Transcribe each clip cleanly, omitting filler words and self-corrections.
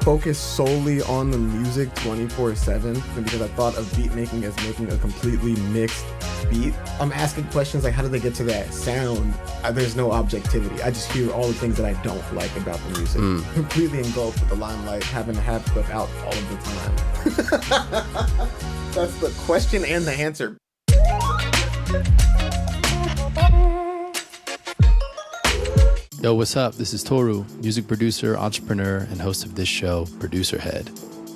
focus solely on the music 24/7, and because I thought of beat making as making a completely mixed beat, I'm asking questions like, how do they get to that sound? There's no objectivity. I just hear all the things that I don't like about the music. Completely engulfed with the limelight, having to have stuff out all of the time. That's the question and the answer. Yo, what's up? This is Toru, music producer, entrepreneur, and host of this show, Producer Head.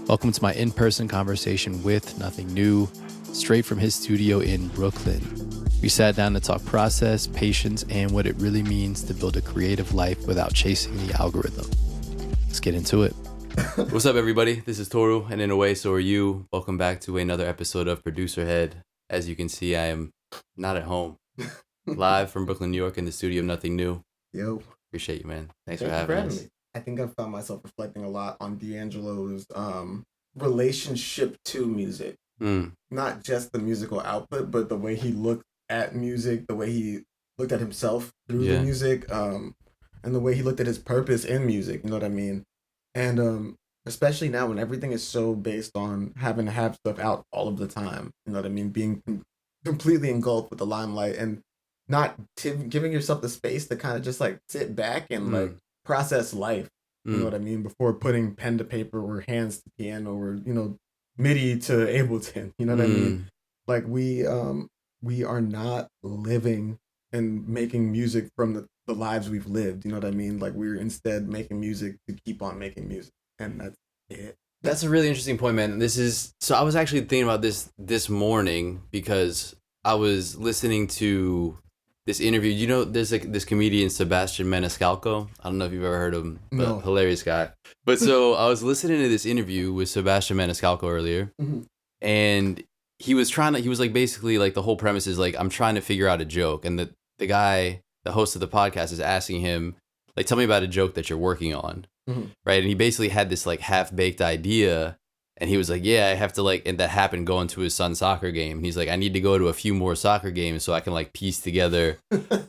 Welcome to my in-person conversation with Nothing New, straight from his studio in Brooklyn. We sat down to talk process, patience, and what it really means to build a creative life without chasing the algorithm. Let's get into it. What's up, everybody? This is Toru, and in a way, so are you. Welcome back to another episode of Producer Head. As you can see, I am not at home. Live from Brooklyn, New York, in the studio of Nothing New. Yo. Appreciate you, man. Thanks for having us. Me. I think I've found myself reflecting a lot on D'Angelo's relationship to music. Not just the musical output, but the way he looked at music, the way he looked at himself through the music, and the way he looked at his purpose in music, you know what I mean? And especially now when everything is so based on having to have stuff out all of the time, you know what I mean? Being completely engulfed with the limelight and not giving yourself the space to kind of just like sit back and like process life, you know what I mean? Before putting pen to paper or hands to piano or, you know, MIDI to Ableton, you know what I mean? Like we are not living and making music from the lives we've lived, you know what I mean? Like we're instead making music to keep on making music, and that's it. That's a really interesting point, man. So I was actually thinking about this morning because I was listening to this interview. You know, there's like this comedian, Sebastian Maniscalco. I don't know if you've ever heard of him, but no. Hilarious guy. But so I was listening to this interview with Sebastian Maniscalco earlier, and he was like basically like the whole premise is like, I'm trying to figure out a joke. And the guy, the host of the podcast, is asking him, like, tell me about a joke that you're working on. Right. And he basically had this like half-baked idea. And he was like, yeah, I have to like, and that happened going to his son's soccer game. And he's like, I need to go to a few more soccer games so I can like piece together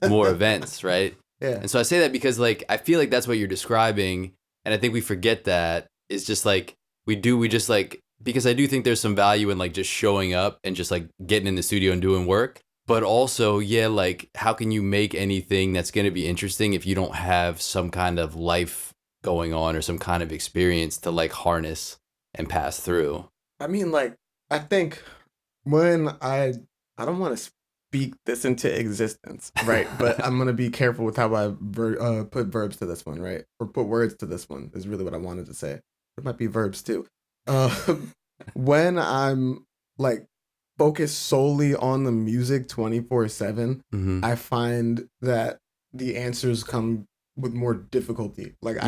more events. Right. Yeah. And so I say that because like, I feel like that's what you're describing. And I think we forget that it's just like, we just like, because I do think there's some value in like just showing up and just like getting in the studio and doing work. But also, yeah, like how can you make anything that's going to be interesting if you don't have some kind of life going on or some kind of experience to like harness and pass through? I mean, like, I think when I don't want to speak this into existence, right? But I'm going to be careful with how I put verbs to this one, right? Or put words to this one is really what I wanted to say. It might be verbs too. When I'm like focused solely on the music 24/7, I find that the answers come with more difficulty. Like I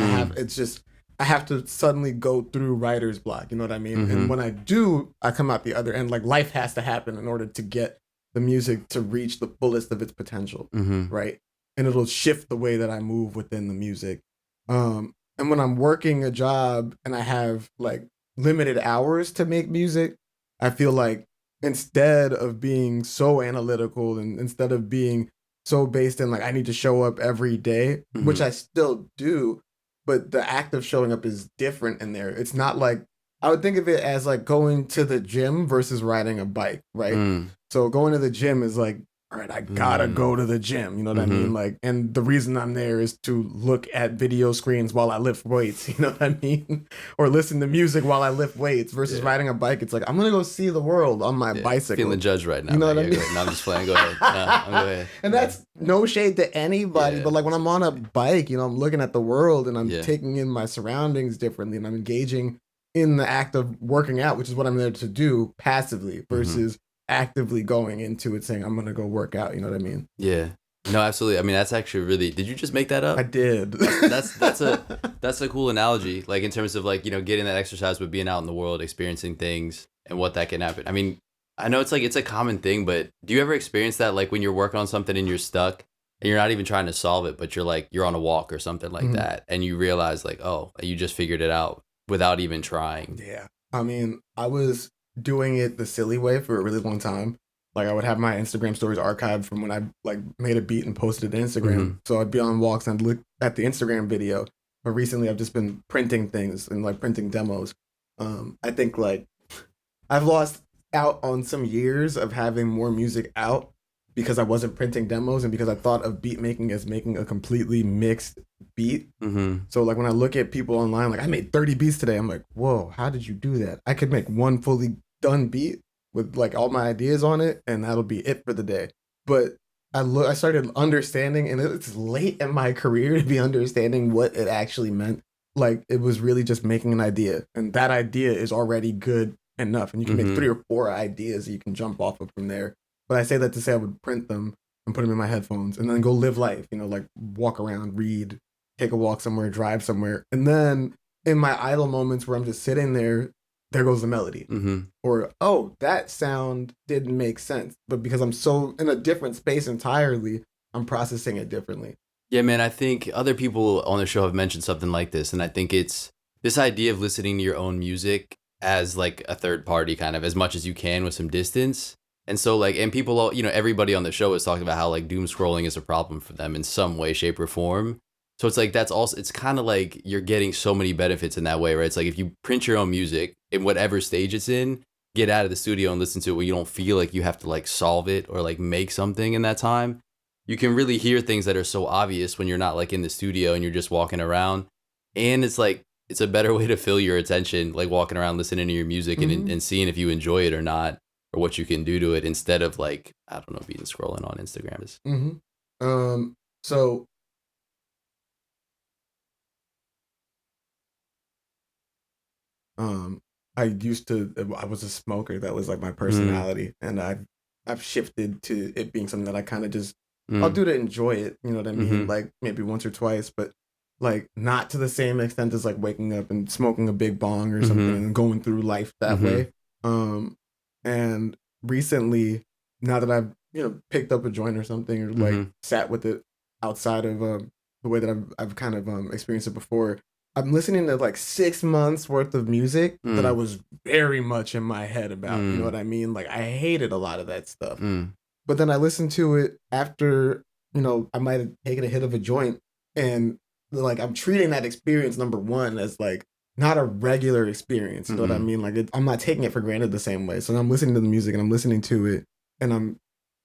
have to suddenly go through writer's block, you know what I mean? And when I do, I come out the other end. Like life has to happen in order to get the music to reach the fullest of its potential, right? And it'll shift the way that I move within the music. And when I'm working a job and I have like limited hours to make music, I feel like instead of being so analytical and instead of being so based in like I need to show up every day, which I still do, but the act of showing up is different in there. It's not like, I would think of it as like going to the gym versus riding a bike, right? So going to the gym is like, all right, I gotta go to the gym, you know what I mean? Like, and the reason I'm there is to look at video screens while I lift weights, you know what I mean? Or listen to music while I lift weights versus riding a bike. It's like, I'm gonna go see the world on my bicycle. Feeling judged right now. You know what I mean? No, I'm just playing. Go ahead. No, go ahead. And that's no shade to anybody, but like when I'm on a bike, you know, I'm looking at the world and I'm taking in my surroundings differently, and I'm engaging in the act of working out, which is what I'm there to do passively versus actively going into it saying I'm gonna go work out, you know what I mean? Yeah, no, absolutely. I mean, that's actually really, did you just make that up? I did. that's a cool analogy, like in terms of like, you know, getting that exercise but being out in the world, experiencing things and what that can happen. I mean, I know it's like it's a common thing, but do you ever experience that, like when you're working on something and you're stuck and you're not even trying to solve it, but you're like, you're on a walk or something like that, and you realize like, oh, you just figured it out without even trying? Yeah, I mean, I was doing it the silly way for a really long time. Like I would have my Instagram stories archived from when I like made a beat and posted it to Instagram. So I'd be on walks and I'd look at the Instagram video but recently I've just been printing things and like printing demos. I think like I've lost out on some years of having more music out because I wasn't printing demos and because I thought of beat making as making a completely mixed beat. Mm-hmm. So like when I look at people online, like I made 30 beats today, I'm like, whoa, how did you do that? I could make one fully done beat with like all my ideas on it, and that'll be it for the day. But I started understanding, and it's late in my career to be understanding what it actually meant. Like it was really just making an idea, and that idea is already good enough, and you can make Mm-hmm. 3 or 4 ideas that you can jump off of from there. But I say that to say I would print them and put them in my headphones, and then go live life. You know, like walk around, read, take a walk somewhere, drive somewhere, and then in my idle moments where I'm just sitting there goes the melody. Mm-hmm. Or, oh, that sound didn't make sense. But because I'm so in a different space entirely, I'm processing it differently. Yeah, man, I think other people on the show have mentioned something like this, and I think it's this idea of listening to your own music as like a third party, kind of as much as you can with some distance. And so, like, and people, everybody on the show has talked about how like doom scrolling is a problem for them in some way, shape, or form. So it's like that's also it's kind of like you're getting so many benefits in that way, right? It's like if you print your own music in whatever stage it's in, get out of the studio and listen to it where you don't feel like you have to like solve it or like make something in that time. You can really hear things that are so obvious when you're not like in the studio and you're just walking around. And it's like it's a better way to fill your attention, like walking around listening to your music Mm-hmm. and seeing if you enjoy it or not, or what you can do to it instead of like, I don't know, being scrolling on Instagram. Mm-hmm. So Um, I was a smoker. That was like my Mm, personality, and I've shifted to it being something that I kind of just I'll mm, do to enjoy it. You know what I mean? mm-hmm, Like maybe once or twice, but like not to the same extent as like waking up and smoking a big bong or something mm-hmm, and going through life that mm-hmm, way. Um, and recently, now that I've picked up a joint or something or like mm-hmm, sat with it outside of the way that I've kind of experienced it before, I'm listening to like 6 months worth of music that I mm, was very much in my head about. You know mm, what I mean? Like I hated a lot of that stuff. mm, But then I listened to it after, I might have taken a hit of a joint, and like I'm treating that experience number one as like not a regular experience. You know what I mm, mean? Like I'm not taking it for granted the same way. So I'm listening to the music and I'm listening to it and I'm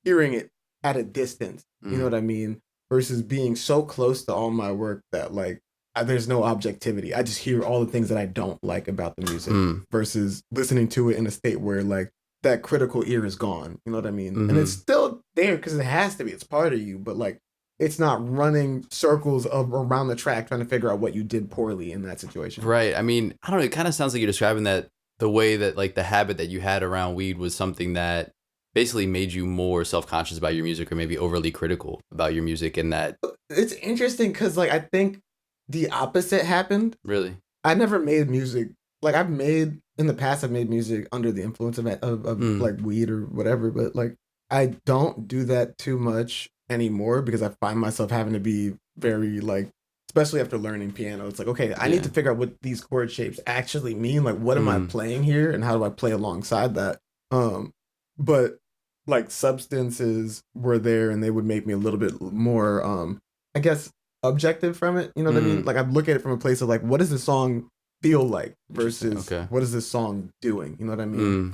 hearing it at a distance. You know mm, what I mean? Versus being so close to all my work that like there's no objectivity. I just hear all the things that I don't like about the music mm, versus listening to it in a state where like that critical ear is gone. You know what I mean? And it's mm-hmm. still there because it has to be. It's part of you, but like it's not running circles of around the track trying to figure out what you did poorly in that situation. Right. I mean, I don't know. It kind of sounds like you're describing that the way that like the habit that you had around weed was something that basically made you more self-conscious about your music or maybe overly critical about your music and that It's interesting because like I think the opposite happened. really. I never made music. Like I've made in the past, I've made music under the influence of Mm, like weed or whatever, but like I don't do that too much anymore because I find myself having to be very like, especially after learning piano. It's like, okay, I need yeah. to figure out what these chord shapes actually mean. Like, what am I Mm, playing here, and how do I play alongside that? Um, but like substances were there, and they would make me a little bit more, I guess, objective from it. You know what I mean? mm, Like I look at it from a place of like, what does this song feel like interesting. versus Okay. what is this song doing? You know what I mean?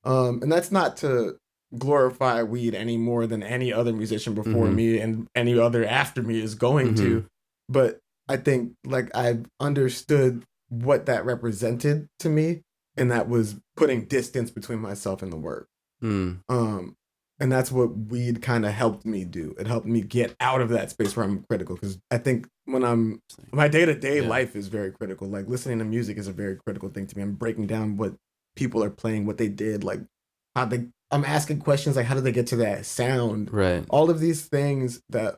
Mm, And that's not to glorify weed any more than any other musician before mm-hmm, me and any other after me is going mm-hmm, to. But I think like I've understood what that represented to me, and that was putting distance between myself and the work. mm, Um, and that's what weed kind of helped me do. It helped me get out of that space where I'm critical because I think when I'm interesting. my day to day Yeah. life is very critical. Like listening to music is a very critical thing to me. I'm breaking down what people are playing, what they did, like how they. I'm asking questions like how did they get to that sound? Right. All of these things that,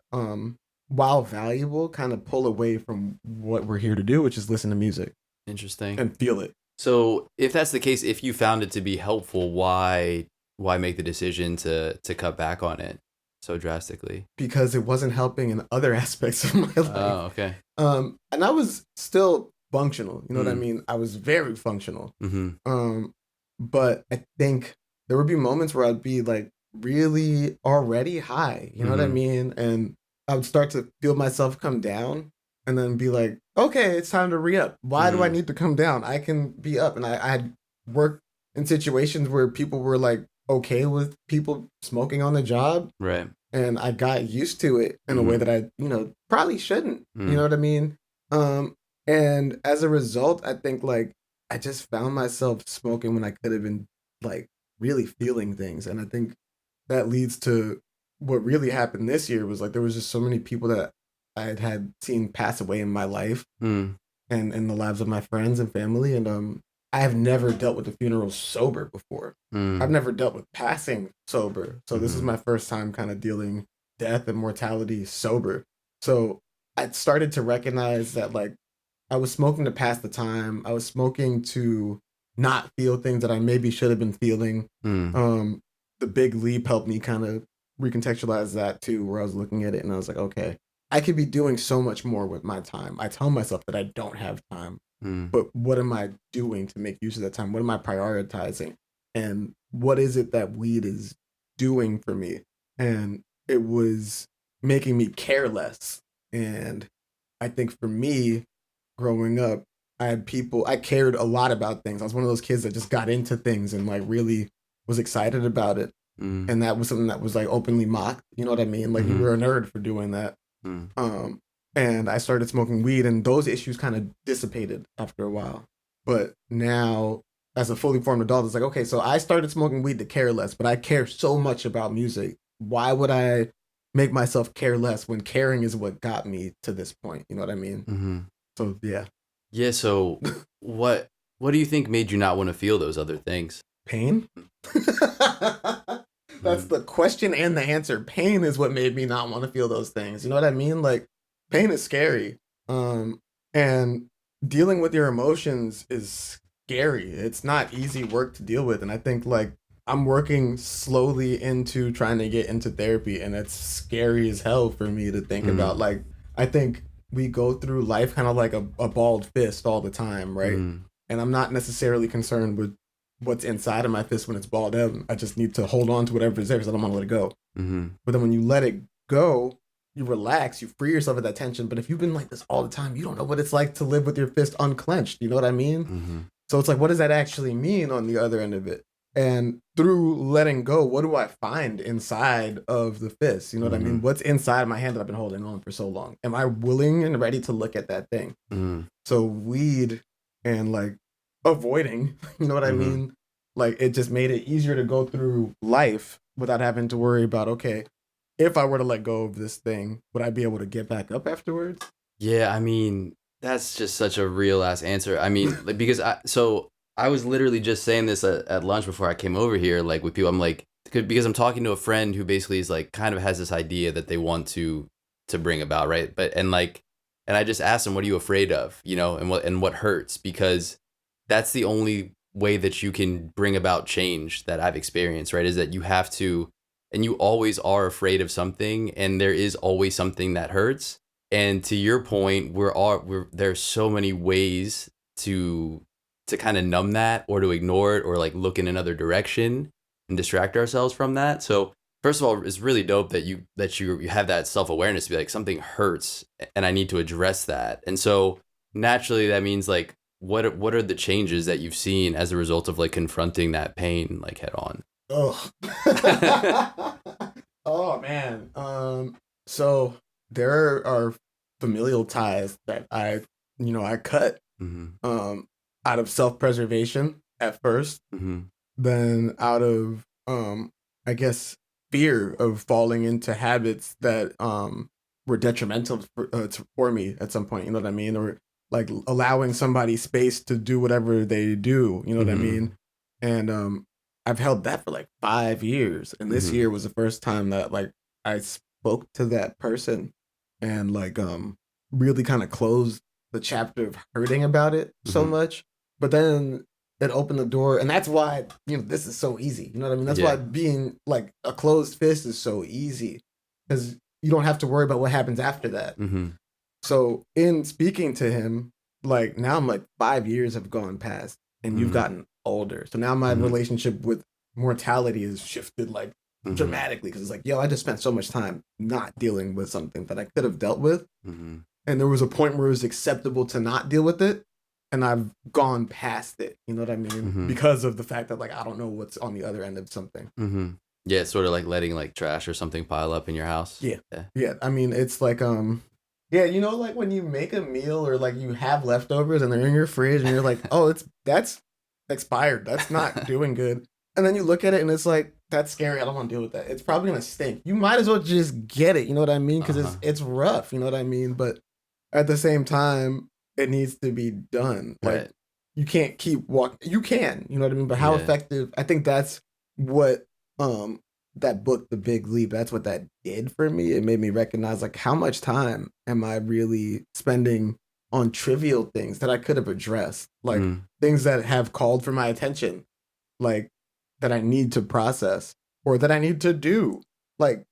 while valuable, kind of pull away from what we're here to do, which is listen to music Interesting. and feel it. So if that's the case, if you found it to be helpful, why make the decision to cut back on it so drastically? Because it wasn't helping in other aspects of my life. Oh, okay. And I was still functional. You know what I Mm, mean? I was very functional. mm-hmm, Um, but I think there would be moments where I'd be like really already high. You know what I mm-hmm, mean? And I would start to feel myself come down, and then be like, okay, it's time to re-up. Why do I Mm, need to come down? I can be up. And I had worked in situations where people were like okay with people smoking on the job, right. and I got used to it in a way Mm-hmm. that I, probably shouldn't. You know Mm, what I mean? Um, and as a result, I think like I just found myself smoking when I could have been like really feeling things, and I think that leads to what really happened this year was like there was just so many people that I had seen pass away in my life mm, and in the lives of my friends and family, and I have never dealt with a funeral sober before. I've mm, never dealt with passing sober, so this is mm-hmm. my first time kind of dealing death and mortality sober. So I started to recognize that like I was smoking to pass the time. I was smoking to not feel things that I maybe should have been feeling. Mm, Um, the big leap helped me kind of recontextualize that too, where I was looking at it and I was like, okay, I could be doing so much more with my time. I tell myself that I don't have time, mm, but what am I doing to make use of that time? What am I prioritizing? And what is it that weed is doing for me? And it was making me care less. And I think for me, growing up, I cared a lot about things. I was one of those kids that just got into things and like really was excited about it. mm, And that was something that was like openly mocked. You know what I mean? Like you mm-hmm. were a nerd for doing that. Mm. Um, and I started smoking weed, and those issues kind of dissipated after a while. But now, as a fully formed adult, it's like, okay, so I started smoking weed to care less, but I care so much about music. Why would I make myself care less when caring is what got me to this point? You know what I mean? Mm-hmm. So yeah, Yeah. So what what do you think made you not want to feel those other things? pain. That's Mm, the question and the answer. Pain is what made me not want to feel those things. You know what I mean? Like pain is scary. And dealing with your emotions is scary. It's not easy work to deal with. And I think like I'm working slowly into trying to get into therapy, and it's scary as hell for me to think about. mm, Like I think we go through life kind of like a balled fist all the time, right? mm, And I'm not necessarily concerned with what's inside of my fist when it's balled out. I just need to hold on to whatever is there because I don't want to let it go. mm-hmm. But then when you let it go, you relax, you free yourself of that tension. But if you've been like this all the time, you don't know what it's like to live with your fist unclenched. You know what I mean? Mm-hmm. So it's like, what does that actually mean on the other end of it? And through letting go, what do I find inside of the fist? You know what I Mm-hmm. mean? What's inside my hand that I've been holding on for so long? Am I willing and ready to look at that thing? Mm-hmm. So weed and like avoiding, you know what I Mm-hmm. mean? Like it just made it easier to go through life without having to worry about, okay, if I were to let go of this thing, would I be able to get back up afterwards? Yeah, I mean, that's just such a real ass answer. I mean, like because I was literally just saying this at lunch before I came over here, like with people. I'm like, because I'm talking to a friend who basically is like kind of has this idea that they want to bring about, right? But and I just asked him, what are you afraid of, you know, and what hurts, because that's the only way that you can bring about change that I've experienced, right? Is that you have to, and you always are afraid of something, and there is always something that hurts. And to your point, we're there's so many ways to kind of numb that, or to ignore it, or like look in another direction and distract ourselves from that. So first of all, it's really dope that you have that self-awareness to be like, something hurts and I need to address that. And so naturally that means like, what are the changes that you've seen as a result of like confronting that pain like head on? Oh. Oh man. So there are familial ties that I cut Mm-hmm. um out of self-preservation at first, Mm-hmm. then out of I guess fear of falling into habits that were detrimental for me at some point, you know what I mean? Or like allowing somebody space to do whatever they do, you know what I Mm-hmm. mean? And I've held that for like 5 years, and this Mm-hmm. year was the first time that like I spoke to that person and like really kind of closed the chapter of hurting about it so Mm-hmm. much. But then it opened the door, and that's why this is so easy. You know what I mean? That's why Yeah. being like a closed fist is so easy, because you don't have to worry about what happens after that. Mm-hmm. So in speaking to him, like now I'm like 5 years have gone past, and you've Mm-hmm. gotten older. So now my Mm-hmm. relationship with mortality has shifted like Mm-hmm. dramatically, because it's like, yo, I just spent so much time not dealing with something that I could have dealt with. Mm-hmm. and there was a point where it was acceptable to not deal with it, and I've gone past it. You know what I mean? Mm-hmm. Because of the fact that like I don't know what's on the other end of something. Mm-hmm. Yeah, it's sort of like letting like trash or something pile up in your house. Yeah. Yeah. Yeah. I mean, it's like yeah, you know, like when you make a meal or like you have leftovers and they're in your fridge and you're like, oh, that's expired. That's not doing good. And then you look at it and it's like, that's scary. I don't want to deal with that. It's probably gonna stink. You might as well just get it. You know what I mean? Because Uh-huh. it's rough. You know what I mean? But at the same time, it needs to be done. Like Right. you can't keep walking. You can, you know what I mean? But how Yeah. effective? I think that's what that book, The Big Leap, that's what that did for me. It made me recognize like how much time am I really spending on trivial things that I could have addressed, like Mm-hmm. things that have called for my attention, like that I need to process or that I need to do. Like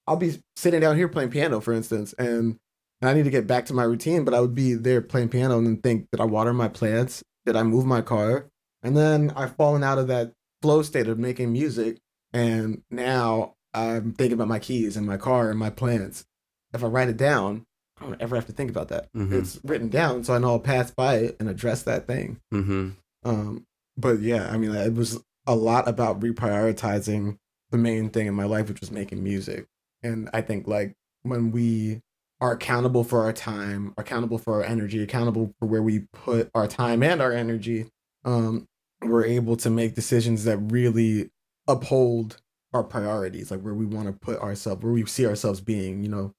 I'll be sitting down here playing piano, for instance, and I need to get back to my routine, but I would be there playing piano and then think, did I water my plants? Did I move my car? And then I've fallen out of that flow state of making music. And now I'm thinking about my keys and my car and my plants. If I write it down, I don't ever have to think about that. Mm-hmm. It's written down, so I know I'll pass by it and address that thing. Mm-hmm. But yeah, I mean, it was a lot about reprioritizing the main thing in my life, which was making music. And I think like when we are accountable for our time, accountable for our energy, accountable for where we put our time and our energy, um, we're able to make decisions that really uphold our priorities, like where we want to put ourselves, where we see ourselves being, you know.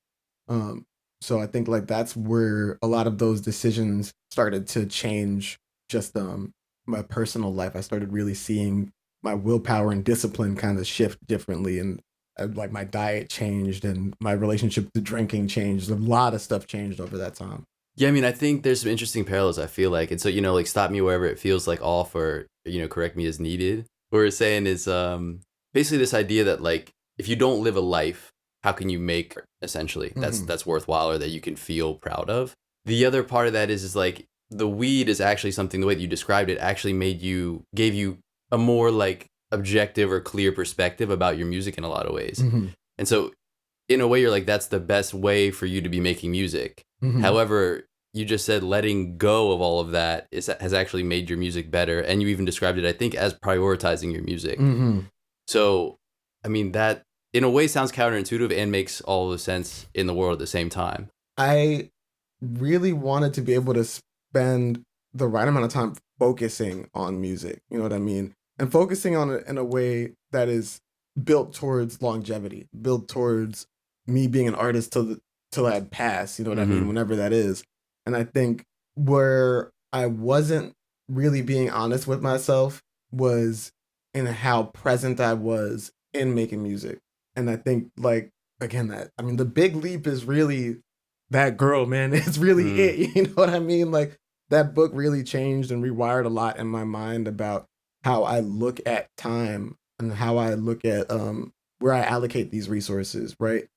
Um, so I think like that's where a lot of those decisions started to change just my personal life. I started really seeing my willpower and discipline kind of shift differently, and like my diet changed and my relationship to drinking changed. A lot of stuff changed over that time. Yeah, I mean, I think there's some interesting parallels, I feel like. And so, like stop me wherever it feels like off or, correct me as needed. What we're saying is basically this idea that like if you don't live a life, how can you make art, essentially Mm-hmm. that's worthwhile or that you can feel proud of? The other part of that is like the weed is actually something, the way that you described it actually gave you a more like objective or clear perspective about your music in a lot of ways. Mm-hmm. And so in a way, you're like, that's the best way for you to be making music. Mm-hmm. However, you just said letting go of all of that has actually made your music better. And you even described it, I think, as prioritizing your music. Mm-hmm. So, I mean, that in a way sounds counterintuitive and makes all the sense in the world at the same time. I really wanted to be able to spend the right amount of time focusing on music. You know what I mean? And focusing on it in a way that is built towards longevity, built towards me being an artist till I pass. You know what I mean? Mm-hmm. Whenever that is. And I think where I wasn't really being honest with myself was in how present I was in making music. And I think like again that I mean the big leap is really that girl, man. It's really Mm. it. You know what I mean? Like that book really changed and rewired a lot in my mind about how I look at time and how I look at where I allocate these resources, right?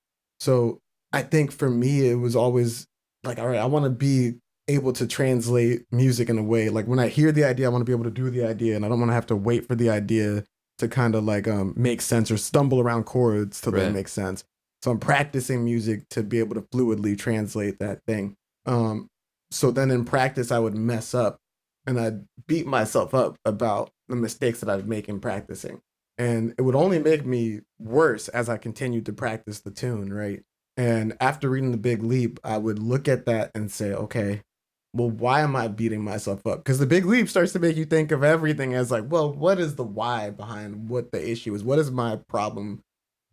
So I think for me it was always like, all right, I want to be able to translate music in a way like when I hear the idea, I want to be able to do the idea, and I don't want to have to wait for the idea to kind of like make sense or stumble around chords till they Right. make sense. So I'm practicing music to be able to fluidly translate that thing. So then in practice, I would mess up and I'd beat myself up about the mistakes that I'd make in practicing. And it would only make me worse as I continued to practice the tune, right? And after reading The Big Leap, I would look at that and say, okay, well, why am I beating myself up? Because The Big Leap starts to make you think of everything as like, well, what is the why behind what the issue is? What is my problem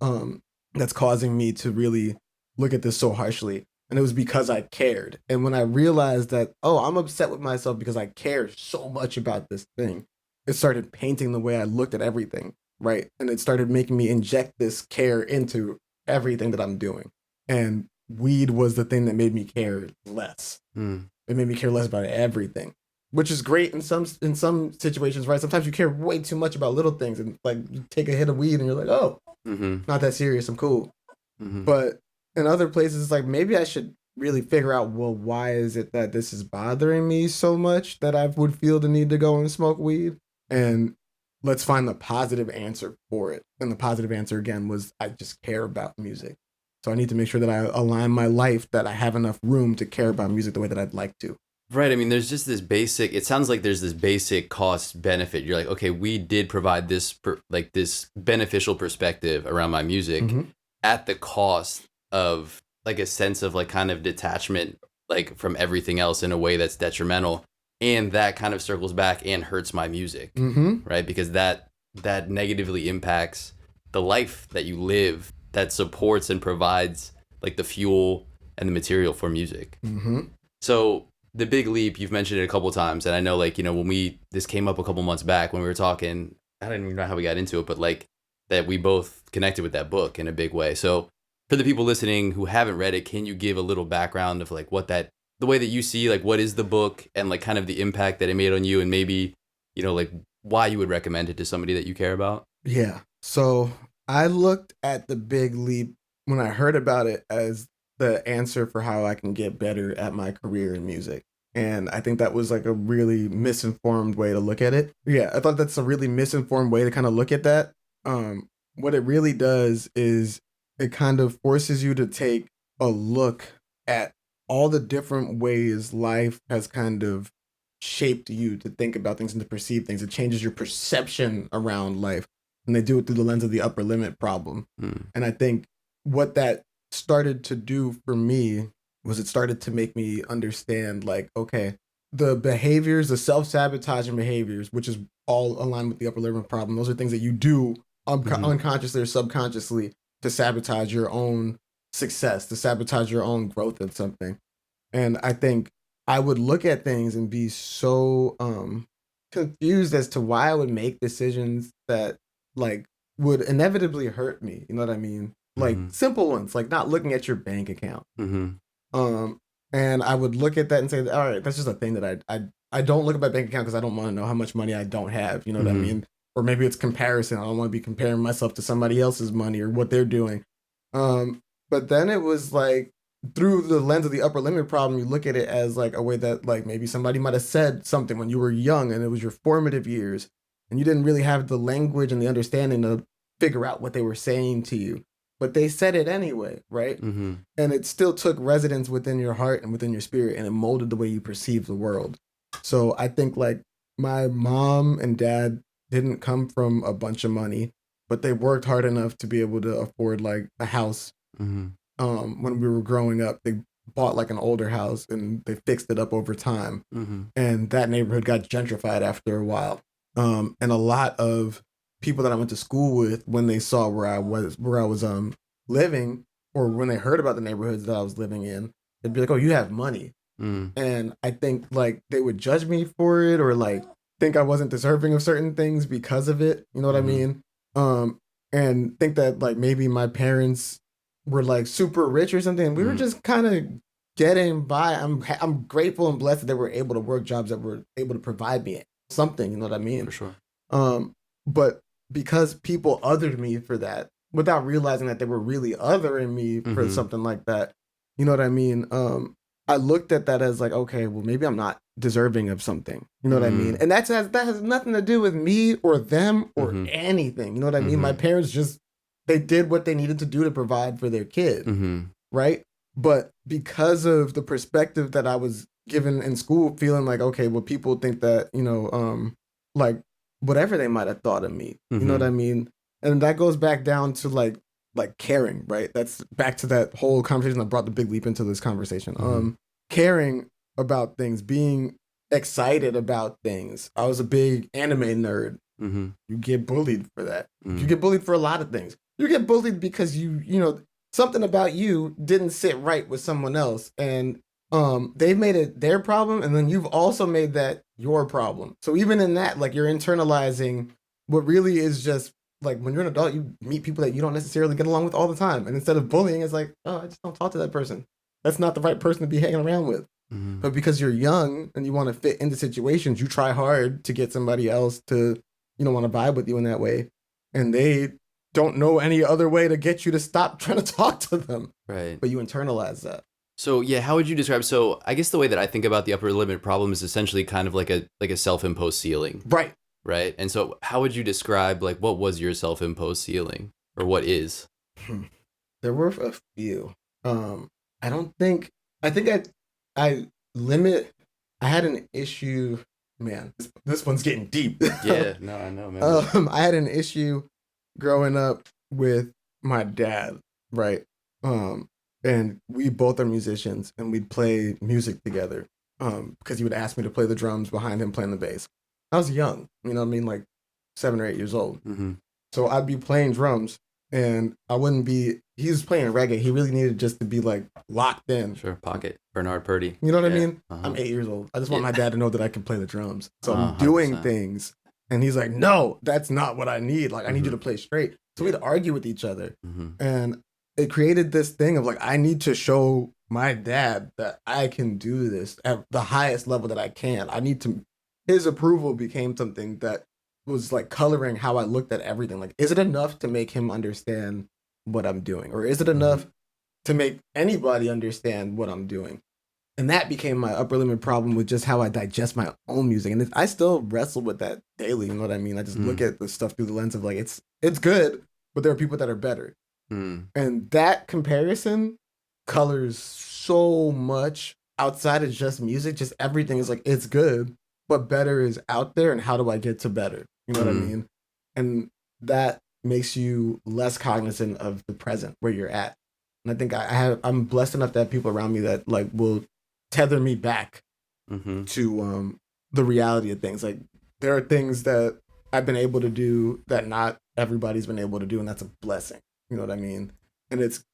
um, that's causing me to really look at this so harshly? And it was because I cared. And when I realized that, oh, I'm upset with myself because I care so much about this thing, it started painting the way I looked at everything, right? And it started making me inject this care into everything that I'm doing. And weed was the thing that made me care less. Mm. It made me care less about everything, which is great in some situations, right? Sometimes you care way too much about little things, and like you take a hit of weed and you're like, oh, Mm-hmm. not that serious, I'm cool. Mm-hmm. But in other places, like maybe I should really figure out, well, why is it that this is bothering me so much that I would feel the need to go and smoke weed? And let's find the positive answer for it. And the positive answer again was I just care about music. So I need to make sure that I align my life, that I have enough room to care about music the way that I'd like to. Right. I mean, there's just this basic. It sounds like there's this basic cost benefit. You're like, okay, we did provide this like this beneficial perspective around my music Mm-hmm. at the cost of like a sense of like kind of detachment like from everything else in a way that's detrimental, and that kind of circles back and hurts my music, Mm-hmm. right? Because that negatively impacts the life that you live that supports and provides like the fuel and the material for music. Mm-hmm. So the big leap, you've mentioned it a couple times, and I know like, you know, when this came up a couple months back when we were talking, I don't even know how we got into it, but like that we both connected with that book in a big way. So for the people listening who haven't read it, can you give a little background of like the way that you see, like what is the book and like kind of the impact that it made on you, and maybe, you know, like why you would recommend it to somebody that you care about? Yeah. So I looked at the big leap when I heard about it as the answer for how I can get better at my career in music. And I think that was like a really misinformed way to look at it. Yeah, I thought that's a really misinformed way to kind of look at that. What it really does is it kind of forces you to take a look at all the different ways life has kind of shaped you to think about things and to perceive things. It changes your perception around life, and they do it through the lens of the upper limit problem. Mm. And I think what that started to do for me was it started to make me understand, like, okay, the behaviors, the self-sabotaging behaviors, which is all aligned with the upper limit problem, those are things that you do Mm-hmm. unconsciously or subconsciously to sabotage your own success, to sabotage your own growth at something. And I think I would look at things and be so confused as to why I would make decisions that like would inevitably hurt me. You know what I mean? Like Mm-hmm. simple ones, like not looking at your bank account. Mm-hmm. Um, and I would look at that and say, all right, that's just a thing that I don't look at my bank account because I don't want to know how much money I don't have. You know what I Mm-hmm. mean? Or maybe it's comparison. I don't want to be comparing myself to somebody else's money or what they're doing. Um, but then it was like through the lens of the upper limit problem, you look at it as like a way that like maybe somebody might have said something when you were young and it was your formative years and you didn't really have the language and the understanding to figure out what they were saying to you. But they said it anyway, right? Mm-hmm. And it still took residence within your heart and within your spirit, and it molded the way you perceive the world. So I think like my mom and dad didn't come from a bunch of money, but they worked hard enough to be able to afford like a house. Mm-hmm. When we were growing up, they bought like an older house and they fixed it up over time, Mm-hmm. and that neighborhood got gentrified after a while. And a lot of people that I went to school with, when they saw where I was living, or when they heard about the neighborhoods that I was living in, they'd be like, "Oh, you have money." Mm-hmm. And I think like they would judge me for it, or like think I wasn't deserving of certain things because of it. You know what I Mm-hmm. mean? Um, and think that like maybe my parents were like super rich or something. We were Mm-hmm. just kind of getting by. I'm grateful and blessed that they were able to work jobs that were able to provide me something. You know what I For mean? sure. But because people othered me for that without realizing that they were really othering me for Mm-hmm. something like that, you know what I mean? I looked at that as like, okay, well, maybe I'm not deserving of something. You know what I mean? Mm-hmm. And that has nothing to do with me or them or Mm-hmm. anything. You know what I mean? My Mm-hmm. parents just they did what they needed to do to provide for their kid, Mm-hmm. right? But because of the perspective that I was given in school, feeling like, okay, well, people think that, like whatever they might have thought of me, you know what Mm-hmm. I mean? And that goes back down to like caring, right? That's back to that whole conversation that brought the big leap into this conversation. Mm-hmm. Caring about things, being excited about things. I was a big anime nerd. Mm-hmm. You get bullied for that. You Mm-hmm. get bullied for a lot of things. You get bullied because something about you didn't sit right with someone else, and they've made it their problem, and then you've also made that your problem. So even in that, like you're internalizing what really is just like when you're an adult, you meet people that you don't necessarily get along with all the time, and instead of bullying, it's like, oh, I just don't talk to that person. That's not the right person to be hanging around with. Mm-hmm. But because you're young and you want to fit into situations, you try hard to get somebody else to, want to vibe with you in that way. And they don't know any other way to get you to stop trying to talk to them. Right. But you internalize that. So yeah, how would you describe? So I guess the way that I think about the upper limit problem is essentially kind of like a self-imposed ceiling, Right. right? And so how would you describe like what was your self-imposed ceiling, or what is? There were a few. I don't think. I think I limit. I had an issue. Man, this one's getting deep. Yeah, no, I know, man. I had an issue growing up with my dad, right? Um, and we both are musicians, and we'd play music together. Because he would ask me to play the drums behind him playing the bass. I was young, you know what I mean, like 7 or 8 years old. Mm-hmm. So I'd be playing drums, and I wouldn't be. He was playing reggae. He really needed just to be like locked in. Sure, pocket Bernard Purdy. You know what I Yeah. mean? Uh-huh. I'm 8 years old. I just want my dad to know that I can play the drums. So I'm 100%. doing things, and he's like, "No, that's not what I need. Like, I need you to play straight." So we'd argue with each other, and it created this thing of like, I need to show my dad that I can do this at the highest level that I can. I need to. His approval became something that was like coloring how I looked at everything. Like, is it enough to make him understand what I'm doing, or is it enough to make anybody understand what I'm doing? And that became my upper limit problem with just how I digest my own music. And I still wrestle with that daily. You know what I mean? I just look at the stuff through the lens of like, it's good, but there are people that are better. And that comparison colors so much outside of just music. Just everything is like, it's good, but better is out there. And how do I get to better? You know what I mean? And that makes you less cognizant of the present where you're at. And I think I'm blessed enough to have people around me that like will tether me back to the reality of things. Like, there are things that I've been able to do that not everybody's been able to do, and that's a blessing. You know what I mean? And it's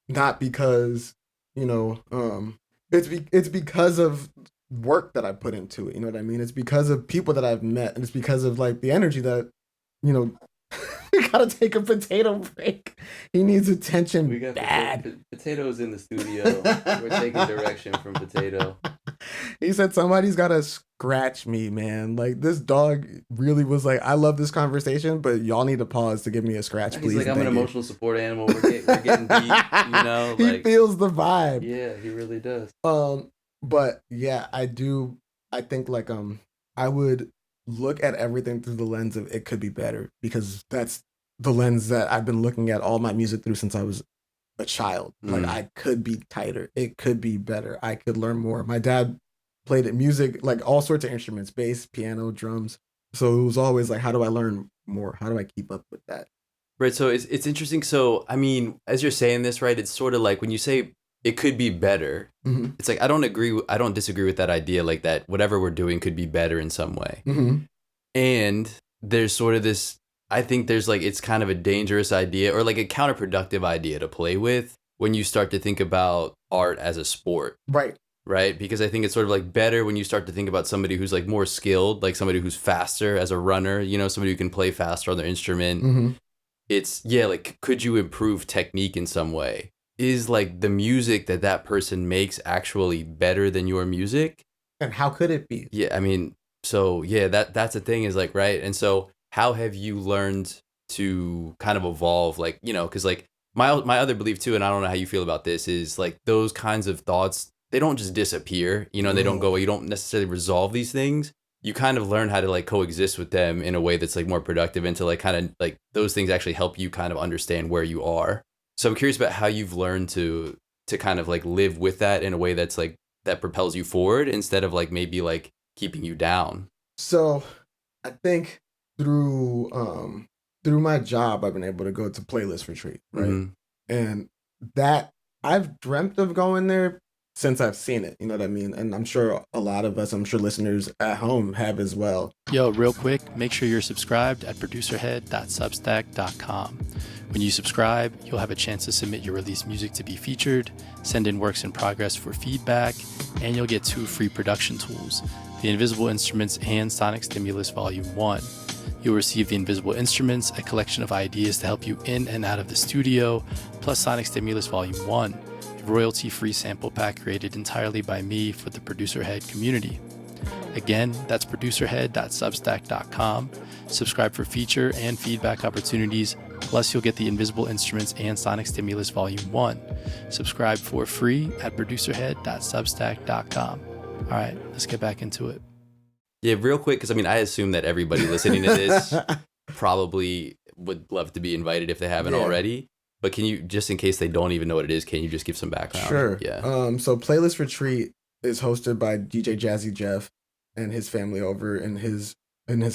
not because, you know, it's because of work that I put into it. You know what I mean? It's because of people that I've met, and it's because of like the energy that, you know, we gotta take a potato break. He needs attention. We got bad. potatoes in the studio. We're taking direction from Potato. He said somebody's gotta scratch me, man. Like, this dog really was like, I love this conversation, but y'all need to pause to give me a scratch, please. He's like, I'm an Thank you. emotional support animal. We're getting deep, you know. He Like, feels the vibe. yeah, he really does. But yeah, I do. I think like I would look at everything through the lens of it could be better, because that's the lens that I've been looking at all my music through since I was a child. Like, I could be tighter. It could be better. I could learn more. My dad played music, like all sorts of instruments, bass, piano, drums. So it was always like, how do I learn more? How do I keep up with that? Right. So it's interesting. So, I mean, as you're saying this, right, it's sort of like when you say it could be better, it's like, I don't disagree with that idea, like that whatever we're doing could be better in some way. And there's sort of this, I think there's like, it's kind of a dangerous idea, or like a counterproductive idea to play with when you start to think about art as a sport. Right? Because I think it's sort of like better when you start to think about somebody who's like more skilled, like somebody who's faster as a runner, you know, somebody who can play faster on their instrument. It's, yeah, like, could you improve technique in some way? Is like the music that person makes actually better than your music? And how could it be? Yeah, I mean, so yeah, that's the thing, is like, right? And so how have you learned to kind of evolve, like, you know, because like my other belief too, and I don't know how you feel about this, is like those kinds of thoughts, they don't just disappear, you know, they don't go, you don't necessarily resolve these things. You kind of learn how to like coexist with them in a way that's like more productive, and to like kind of like those things actually help you kind of understand where you are. So I'm curious about how you've learned to kind of like live with that in a way that's like, that propels you forward instead of like maybe like keeping you down. So I think through my job, I've been able to go to playlist retreat, right? And that, I've dreamt of going there since I've seen it, you know what I mean? And I'm sure a lot of us, I'm sure listeners at home have as well. Yo, real quick, make sure you're subscribed at producerhead.substack.com. When you subscribe, you'll have a chance to submit your released music to be featured, send in works in progress for feedback, and you'll get 2 free production tools, The Invisible Instruments and Sonic Stimulus Volume 1. You'll receive The Invisible Instruments, a collection of ideas to help you in and out of the studio, plus Sonic Stimulus Volume 1, a royalty-free sample pack created entirely by me for the Producer Head community. Again, that's producerhead.substack.com. Subscribe for feature and feedback opportunities, plus you'll get The Invisible Instruments and Sonic Stimulus Volume 1. Subscribe for free at producerhead.substack.com. All right, let's get back into it. Yeah, real quick, because I mean, I assume that everybody listening to this probably would love to be invited if they haven't already. But can you, just in case they don't even know what it is, can you just give some background? Sure. Yeah. So Playlist Retreat is hosted by DJ Jazzy Jeff and his family over in his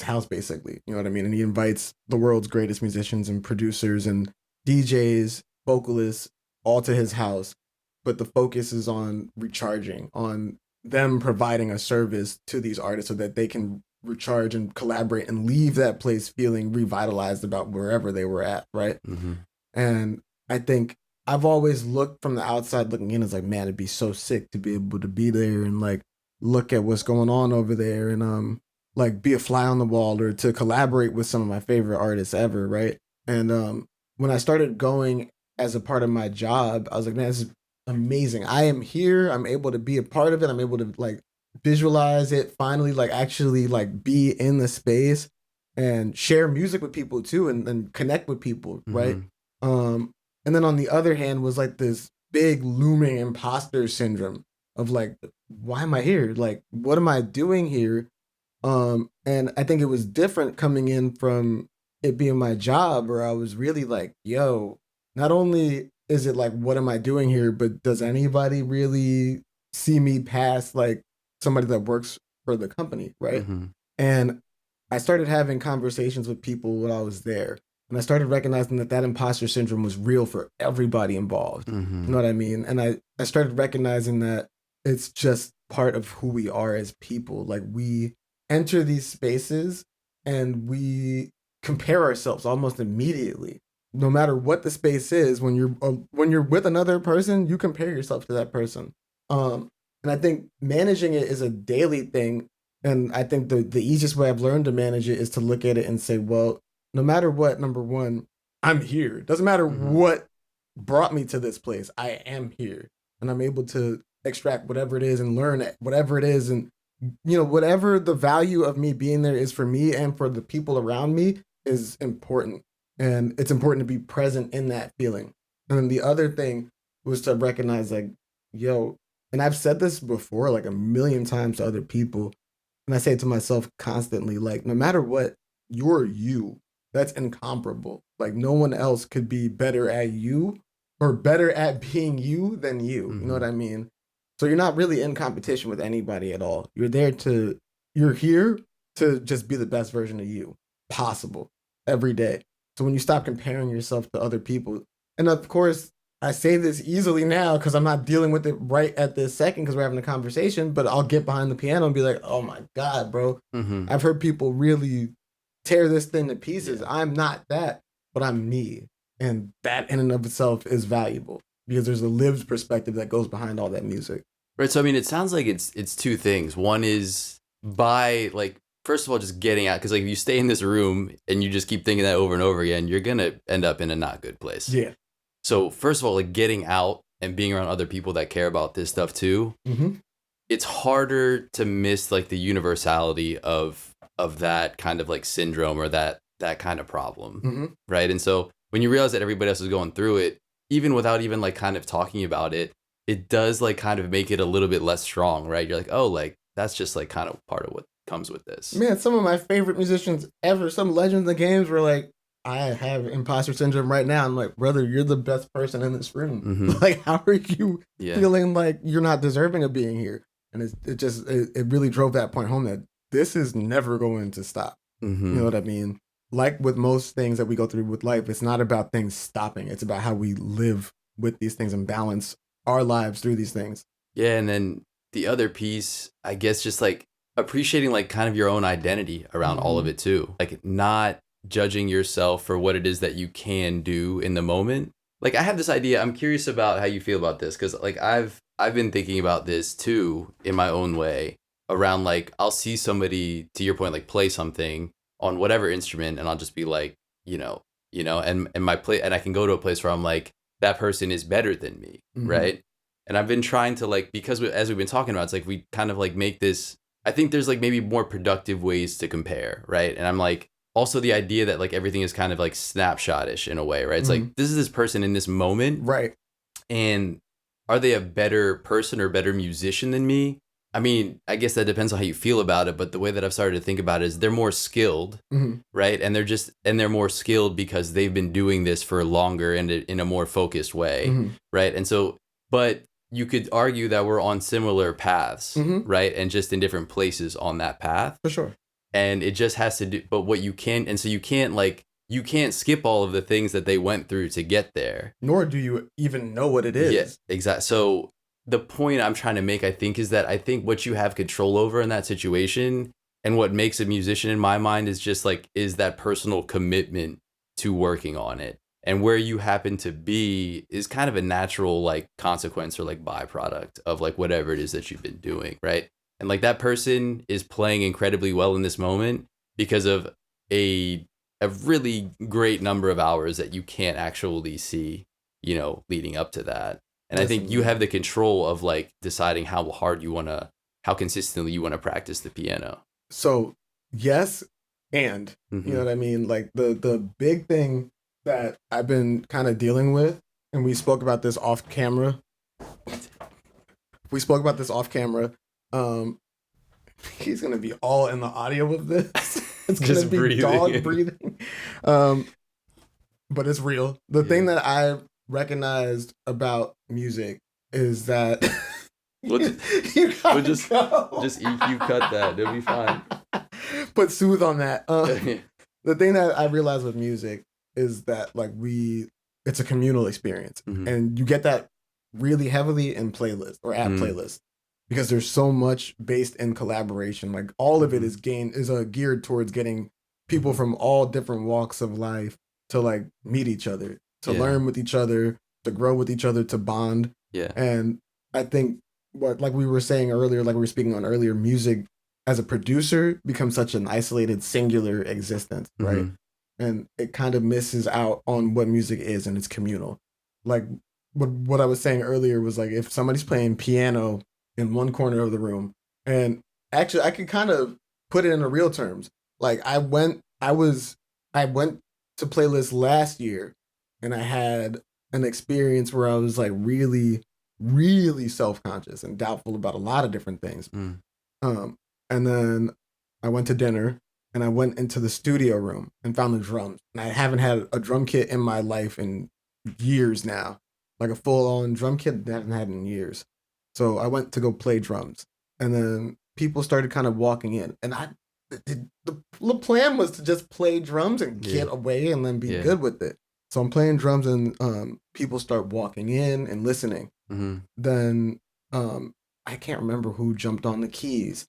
house, basically. You know what I mean? And he invites the world's greatest musicians and producers and DJs, vocalists, all to his house. But the focus is on recharging, on them providing a service to these artists so that they can recharge and collaborate and leave that place feeling revitalized about wherever they were at, right? Mm-hmm. And I think I've always looked from the outside looking in as like, man, it'd be so sick to be able to be there and like look at what's going on over there and like be a fly on the wall or to collaborate with some of my favorite artists ever, right? And when I started going as a part of my job, I was like, man, this is amazing. I am here. I'm able to be a part of it. I'm able to like visualize it, finally like actually like be in the space and share music with people too and connect with people, right? Mm-hmm. And then on the other hand was like this big looming imposter syndrome of like, why am I here? Like, what am I doing here? And I think it was different coming in from it being my job where I was really like, yo, not only is it like, what am I doing here? But does anybody really see me past like somebody that works for the company? Right. Mm-hmm. And I started having conversations with people when I was there. And I started recognizing that that imposter syndrome was real for everybody involved. Mm-hmm. You know what I mean? And I started recognizing that it's just part of who we are as people. Like we enter these spaces and we compare ourselves almost immediately. No matter what the space is, when you're with another person, you compare yourself to that person. And I think managing it is a daily thing. And I think the easiest way I've learned to manage it is to look at it and say, well, no matter what, number one, I'm here. Doesn't matter Mm-hmm. what brought me to this place. I am here. And I'm able to extract whatever it is and learn whatever it is. And, whatever the value of me being there is for me and for the people around me is important. And it's important to be present in that feeling. And then the other thing was to recognize, like, yo, and I've said this before, like a million times to other people. And I say it to myself constantly, like, no matter what, you're you. That's incomparable. Like, no one else could be better at you or better at being you than you. Mm-hmm. You know what I mean? So you're not really in competition with anybody at all. You're here to just be the best version of you possible every day. So when you stop comparing yourself to other people, and of course, I say this easily now because I'm not dealing with it right at this second because we're having a conversation, but I'll get behind the piano and be like, oh my God, bro. Mm-hmm. I've heard people really tear this thing to pieces. Yeah. I'm not that, but I'm me. And that in and of itself is valuable because there's a lived perspective that goes behind all that music. Right. So, I mean, it sounds like it's two things. One is by like, first of all, just getting out. Because like if you stay in this room and you just keep thinking that over and over again, you're going to end up in a not good place. Yeah. So first of all, like getting out and being around other people that care about this stuff too, it's harder to miss like the universality of that kind of like syndrome or that kind of problem, right? And so when you realize that everybody else is going through it, even without even like kind of talking about it, it does like kind of make it a little bit less strong, right? You're like, oh, like that's just like kind of part of what comes with this. Man, some of my favorite musicians ever, some legends in the games were like, I have imposter syndrome right now. I'm like, brother, you're the best person in this room. Like, how are you feeling like you're not deserving of being here? And it really drove that point home that this is never going to stop. You know what I mean? Like with most things that we go through with life, it's not about things stopping. It's about how we live with these things and balance our lives through these things. Yeah. And then the other piece, I guess, just like appreciating like kind of your own identity around all of it too. Like not judging yourself for what it is that you can do in the moment. Like I have this idea, I'm curious about how you feel about this, because like I've been thinking about this too in my own way around like I'll see somebody, to your point, like play something on whatever instrument and I'll just be like, and my play, and I can go to a place where I'm like, that person is better than me, right? And I've been trying to like, because as we've been talking about, it's like we kind of like make this, I think there's like maybe more productive ways to compare, right? And I'm like, also the idea that like everything is kind of like snapshot-ish in a way, right? It's like, this is this person in this moment. Right. And are they a better person or better musician than me? I mean, I guess that depends on how you feel about it, but the way that I've started to think about it is they're more skilled, Mm-hmm. right? And they're more skilled because they've been doing this for longer and in a more focused way, Mm-hmm. right? And so, but you could argue that we're on similar paths, Mm-hmm. right? And just in different places on that path. For sure. And it just has to do, but what you can, and so you can't skip all of the things that they went through to get there. Nor do you even know what it Yeah, is. exactly. So the point I'm trying to make, I think, is that I think what you have control over in that situation and what makes a musician in my mind is just like, is that personal commitment to working on it. And where you happen to be is kind of a natural like consequence or like byproduct of like whatever it is that you've been doing, right? And like that person is playing incredibly well in this moment because of a a really great number of hours that you can't actually see, leading up to that. And I think you Listen, have the control of like deciding how consistently you want to practice the piano. so yes, and you know Mm-hmm. what I mean? Like the big thing that I've been kind of dealing with, and we spoke about this off camera. We spoke about this off camera. Um, he's gonna be all in the audio of this. It's gonna Just be dog breathing. breathing. Um, but it's real. The thing Yeah. that I recognized about music is that We'll you, just, you we'll gotta just go. just EQ cut that. It'll be fine. Put soothe on that. Mm-hmm. The thing that I realized with music is that it's a communal experience, and you get that really heavily in playlists or at Mm-hmm. playlists because there's so much based in collaboration. Like all of it Mm-hmm. is geared towards getting people Mm-hmm. from all different walks of life to like meet each other, to Yeah. learn with each other, to grow with each other, to bond. Yeah. And I think what like we were saying earlier, like we were speaking on earlier, music as a producer becomes such an isolated singular existence, right? Mm-hmm. And it kind of misses out on what music is and it's communal. Like what I was saying earlier was like if somebody's playing piano in one corner of the room, and actually I could kind of put it into real terms. Like I went to playlists last year and I had an experience where I was like really, really self-conscious and doubtful about a lot of different things. Mm. Um, and then I went to dinner and I went into the studio room and found the drums. And I haven't had a drum kit in my life in years now, like a full on drum kit I haven't had in years. So I went to go play drums, and then people started kind of walking in, and the plan was to just play drums and Yeah. get away and then be Yeah. good with it. So I'm playing drums, and people start walking in and listening. Mm-hmm. Then I can't remember who jumped on the keys,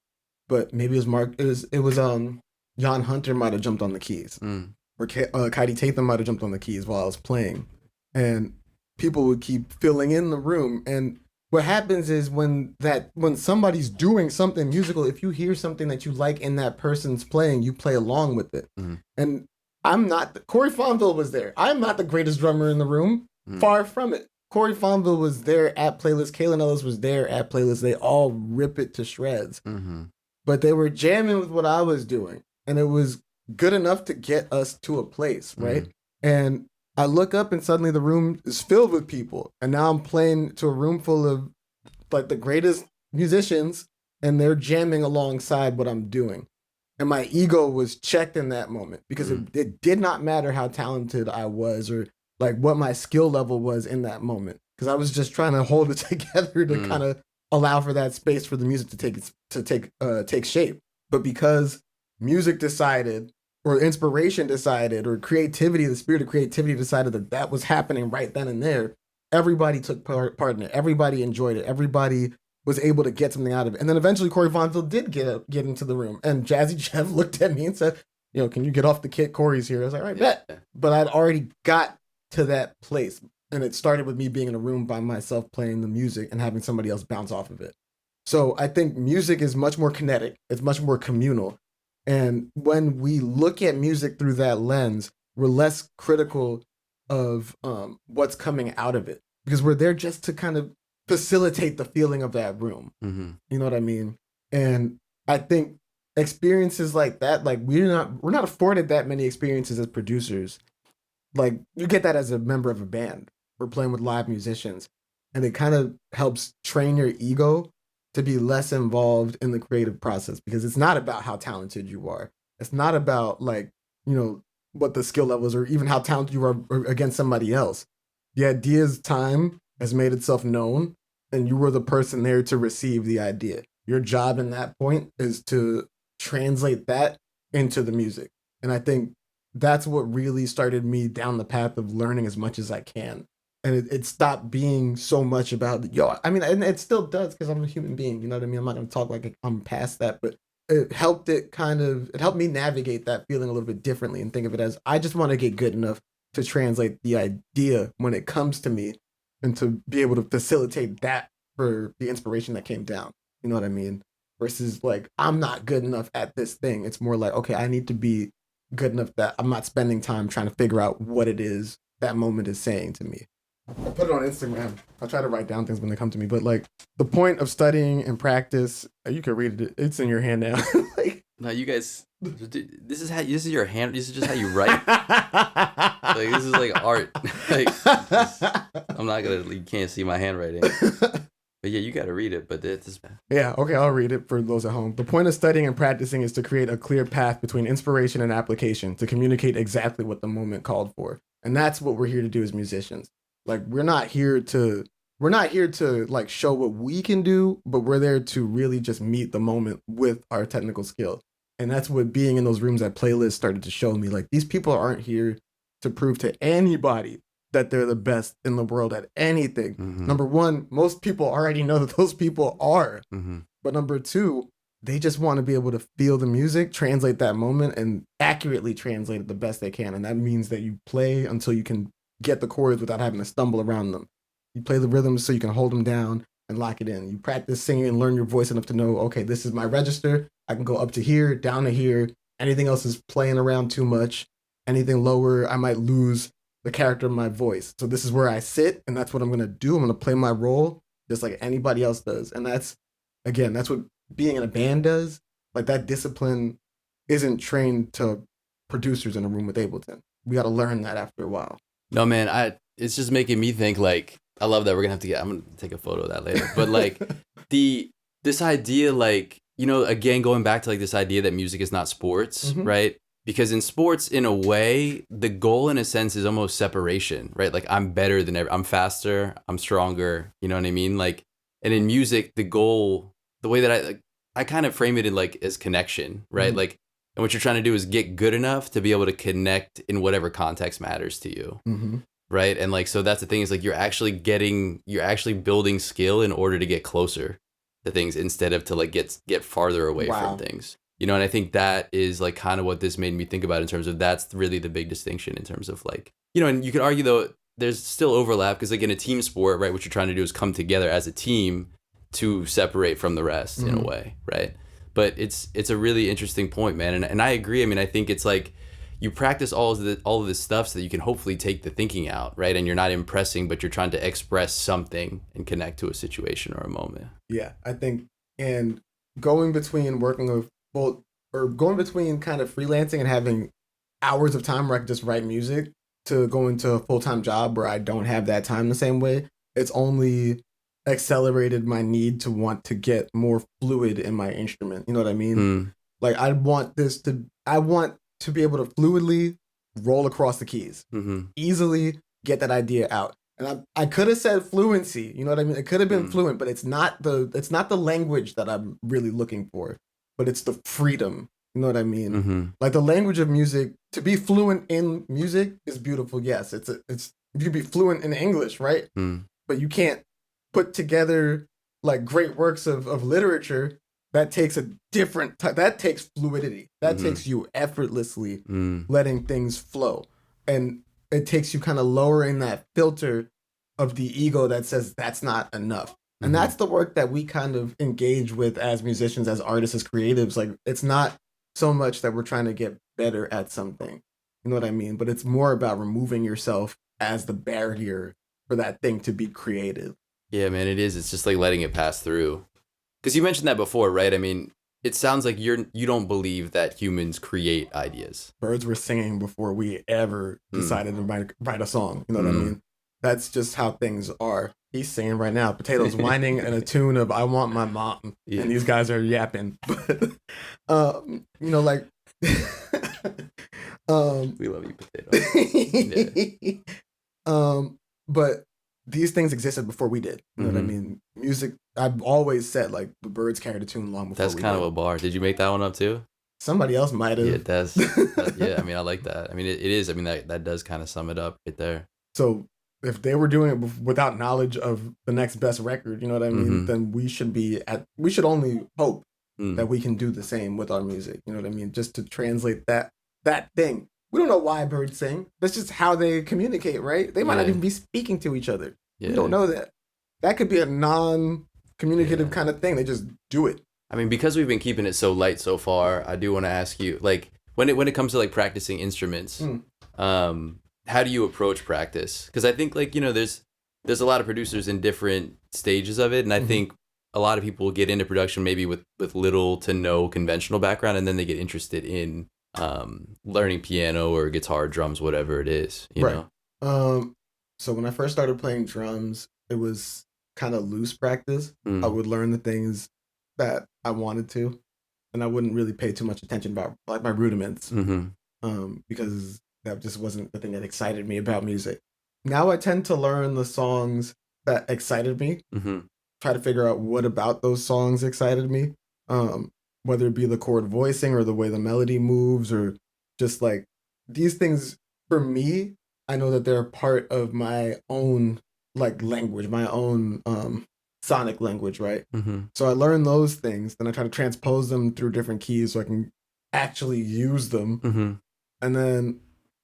but maybe it was Mark. It was Jan Hunter might have jumped on the keys, Mm. or Kaidi Tatham might have jumped on the keys while I was playing, and people would keep filling in the room. And what happens is when somebody's doing something musical, if you hear something that you like in that person's playing, you play along with it. Mm-hmm. And Corey Fonville was there. I'm not the greatest drummer in the room. Mm. Far from it. Corey Fonville was there at Playlist. Kaylin Ellis was there at Playlist. They all rip it to shreds. Mm-hmm. But they were jamming with what I was doing. And it was good enough to get us to a place, right? And I look up and suddenly the room is filled with people. And now I'm playing to a room full of like the greatest musicians, and they're jamming alongside what I'm doing. And my ego was checked in that moment because it did not matter how talented I was or like what my skill level was in that moment, because I was just trying to hold it together to kind of allow for that space for the music to take shape. But because music decided, or inspiration decided, or creativity, the spirit of creativity decided that was happening right then and there, everybody took part in it. Everybody enjoyed it. Everybody was able to get something out of it. And then eventually Corey Vonville did get into the room. And Jazzy Jeff looked at me and said, can you get off the kit? Corey's here. I was like, all right, bet. But I'd already got to that place. And it started with me being in a room by myself playing the music and having somebody else bounce off of it. So I think music is much more kinetic. It's much more communal. And when we look at music through that lens, we're less critical of what's coming out of it, because we're there just to kind of facilitate the feeling of that room. Mm-hmm. You know what I mean? And I think experiences like that, like we're not afforded that many experiences as producers. Like you get that as a member of a band. We're playing with live musicians, and it kind of helps train your ego to be less involved in the creative process because it's not about how talented you are. It's not about like, you know, what the skill levels or even how talented you are against somebody else. The idea's time has made itself known and you were the person there to receive the idea. Your job in that point is to translate that into the music. And I think that's what really started me down the path of learning as much as I can. And it stopped being so much about, yo, I mean, and it still does because I'm a human being, you know what I mean? I'm not going to talk like I'm past that, but it helped me navigate that feeling a little bit differently and think of it as I just want to get good enough to translate the idea when it comes to me and to be able to facilitate that for the inspiration that came down. You know what I mean? Versus like, I'm not good enough at this thing. It's more like, okay, I need to be good enough that I'm not spending time trying to figure out what it is that moment is saying to me. I put it on Instagram. I try to write down things when they come to me, but like the point of studying and practice, you can read it. It's in your hand now. Like, No, you guys, this is your hand. This is just how you write. Like this is like art. Like I'm not gonna. You can't see my handwriting. But yeah, you gotta read it. But it's yeah, okay, I'll read it for those at home. The point of studying and practicing is to create a clear path between inspiration and application to communicate exactly what the moment called for. And that's what we're here to do as musicians. Like we're not here to like show what we can do, but we're there to really just meet the moment with our technical skill. And that's what being in those rooms at Playlist started to show me. Like these people aren't here to prove to anybody that they're the best in the world at anything. Mm-hmm. Number one, most people already know that those people are. Mm-hmm. But number two, they just want to be able to feel the music, translate that moment, and accurately translate it the best they can. And that means that you play until you can get the chords without having to stumble around them. You play the rhythms so you can hold them down and lock it in. You practice singing and learn your voice enough to know, okay, this is my register. I can go up to here, down to here. Anything else is playing around too much. Anything lower, I might lose the character of my voice. So this is where I sit, and that's what I'm going to do. I'm going to play my role just like anybody else does. And that's what being in a band does. Like that discipline isn't trained to producers in a room with Ableton. We got to learn that after a while. No, man, it's just making me think like, I love that we're gonna have to I'm gonna take a photo of that later. But like this idea, like, you know, again, going back to like this idea that music is not sports, Mhm. right? Because in sports, in a way, the goal in a sense is almost separation, right? Like I'm better than I'm faster, I'm stronger, you know what I mean? Like, and in music, the goal, the way that I kind of frame it in like as connection, right? Mhm. Like, and what you're trying to do is get good enough to be able to connect in whatever context matters to you. Mm-hmm. Right. And like, so that's the thing is like, you're actually building skill in order to get closer to things instead of to like get farther away Wow. from things, you know? And I think that is like kind of what this made me think about in terms of that's really the big distinction in terms of like, you know, and you could argue though, there's still overlap because like in a team sport, right, what you're trying to do is come together as a team to separate from the rest in a way. Right. But it's a really interesting point, man. And I agree. I mean, I think it's like, you practice all of this stuff so that you can hopefully take the thinking out, right? And you're not impressing, but you're trying to express something and connect to a situation or a moment. Yeah, I think, and going between working with full or going between kind of freelancing and having hours of time where I can just write music to go into a full-time job where I don't have that time the same way, it's only accelerated my need to want to get more fluid in my instrument. You know what I mean? Like I want to be able to fluidly roll across the keys, easily get that idea out. And I could have said fluency, you know what I mean? It could have been fluent, but it's not the language that I'm really looking for, but it's the freedom. You know what I mean? Like the language of music, to be fluent in music is beautiful. Yes, it's you can be fluent in English, right? But you can't put together like great works of literature. That takes a different type. That takes fluidity. That takes you effortlessly letting things flow. And it takes you kind of lowering that filter of the ego that says that's not enough. And that's the work that we kind of engage with as musicians, as artists, as creatives. Like it's not so much that we're trying to get better at something. You know what I mean? But it's more about removing yourself as the barrier for that thing to be creative. Yeah, man, it is. It's just like letting it pass through. Because you mentioned that before, right? I mean, it sounds like you don't believe that humans create ideas. Birds were singing before we ever decided to write a song. You know what I mean? that's just how things are. He's singing right now, Potatoes whining in a tune of "I Want My Mom," Yeah. and these guys are yapping. But you know, like, um, We love you, Potato. Yeah. but these things existed before we did. You know what I Mm-hmm. mean? Music. I've always said like the Birds carried a tune long before That's we kind of did. a bar. Did you make that one up too? Somebody else might Yeah, have. yeah. I mean, I like that. I mean, it is. I mean, that does kind of sum it up right there. So if they were doing it without knowledge of the next best record, you know what I mean, Mm-hmm. then we should only hope Mm. that we can do the same with our music. You know what I mean? Just to translate that thing. We don't know why birds sing. That's just how they communicate, right? They might not Yeah. even be speaking to each other. We don't Yeah. know that. That could be a non-communicative Yeah. kind of thing. They just do it. I mean, because we've been keeping it so light so far, I do want to ask you, like, when it comes to like practicing instruments, Mm. how do you approach practice? Because I think like there's a lot of producers in different stages of it, and I Mhm. think a lot of people get into production maybe with little to no conventional background, and then they get interested in learning piano or guitar, drums, whatever it is, you Right. know. Um, so when I first started playing drums, it was kind of loose practice. I Mm. would learn the things that I wanted to, and I wouldn't really pay too much attention about like my rudiments, Mm-hmm. because that just wasn't the thing that excited me about music. Now I tend to learn the songs that excited me, Mm-hmm. try to figure out what about those songs excited me, whether it be the chord voicing or the way the melody moves or just like these things for me. I know that they're part of my own like language, my own sonic language, right? Mm-hmm. So I learn those things, then I try to transpose them through different keys so I can actually use them. Mm-hmm. And then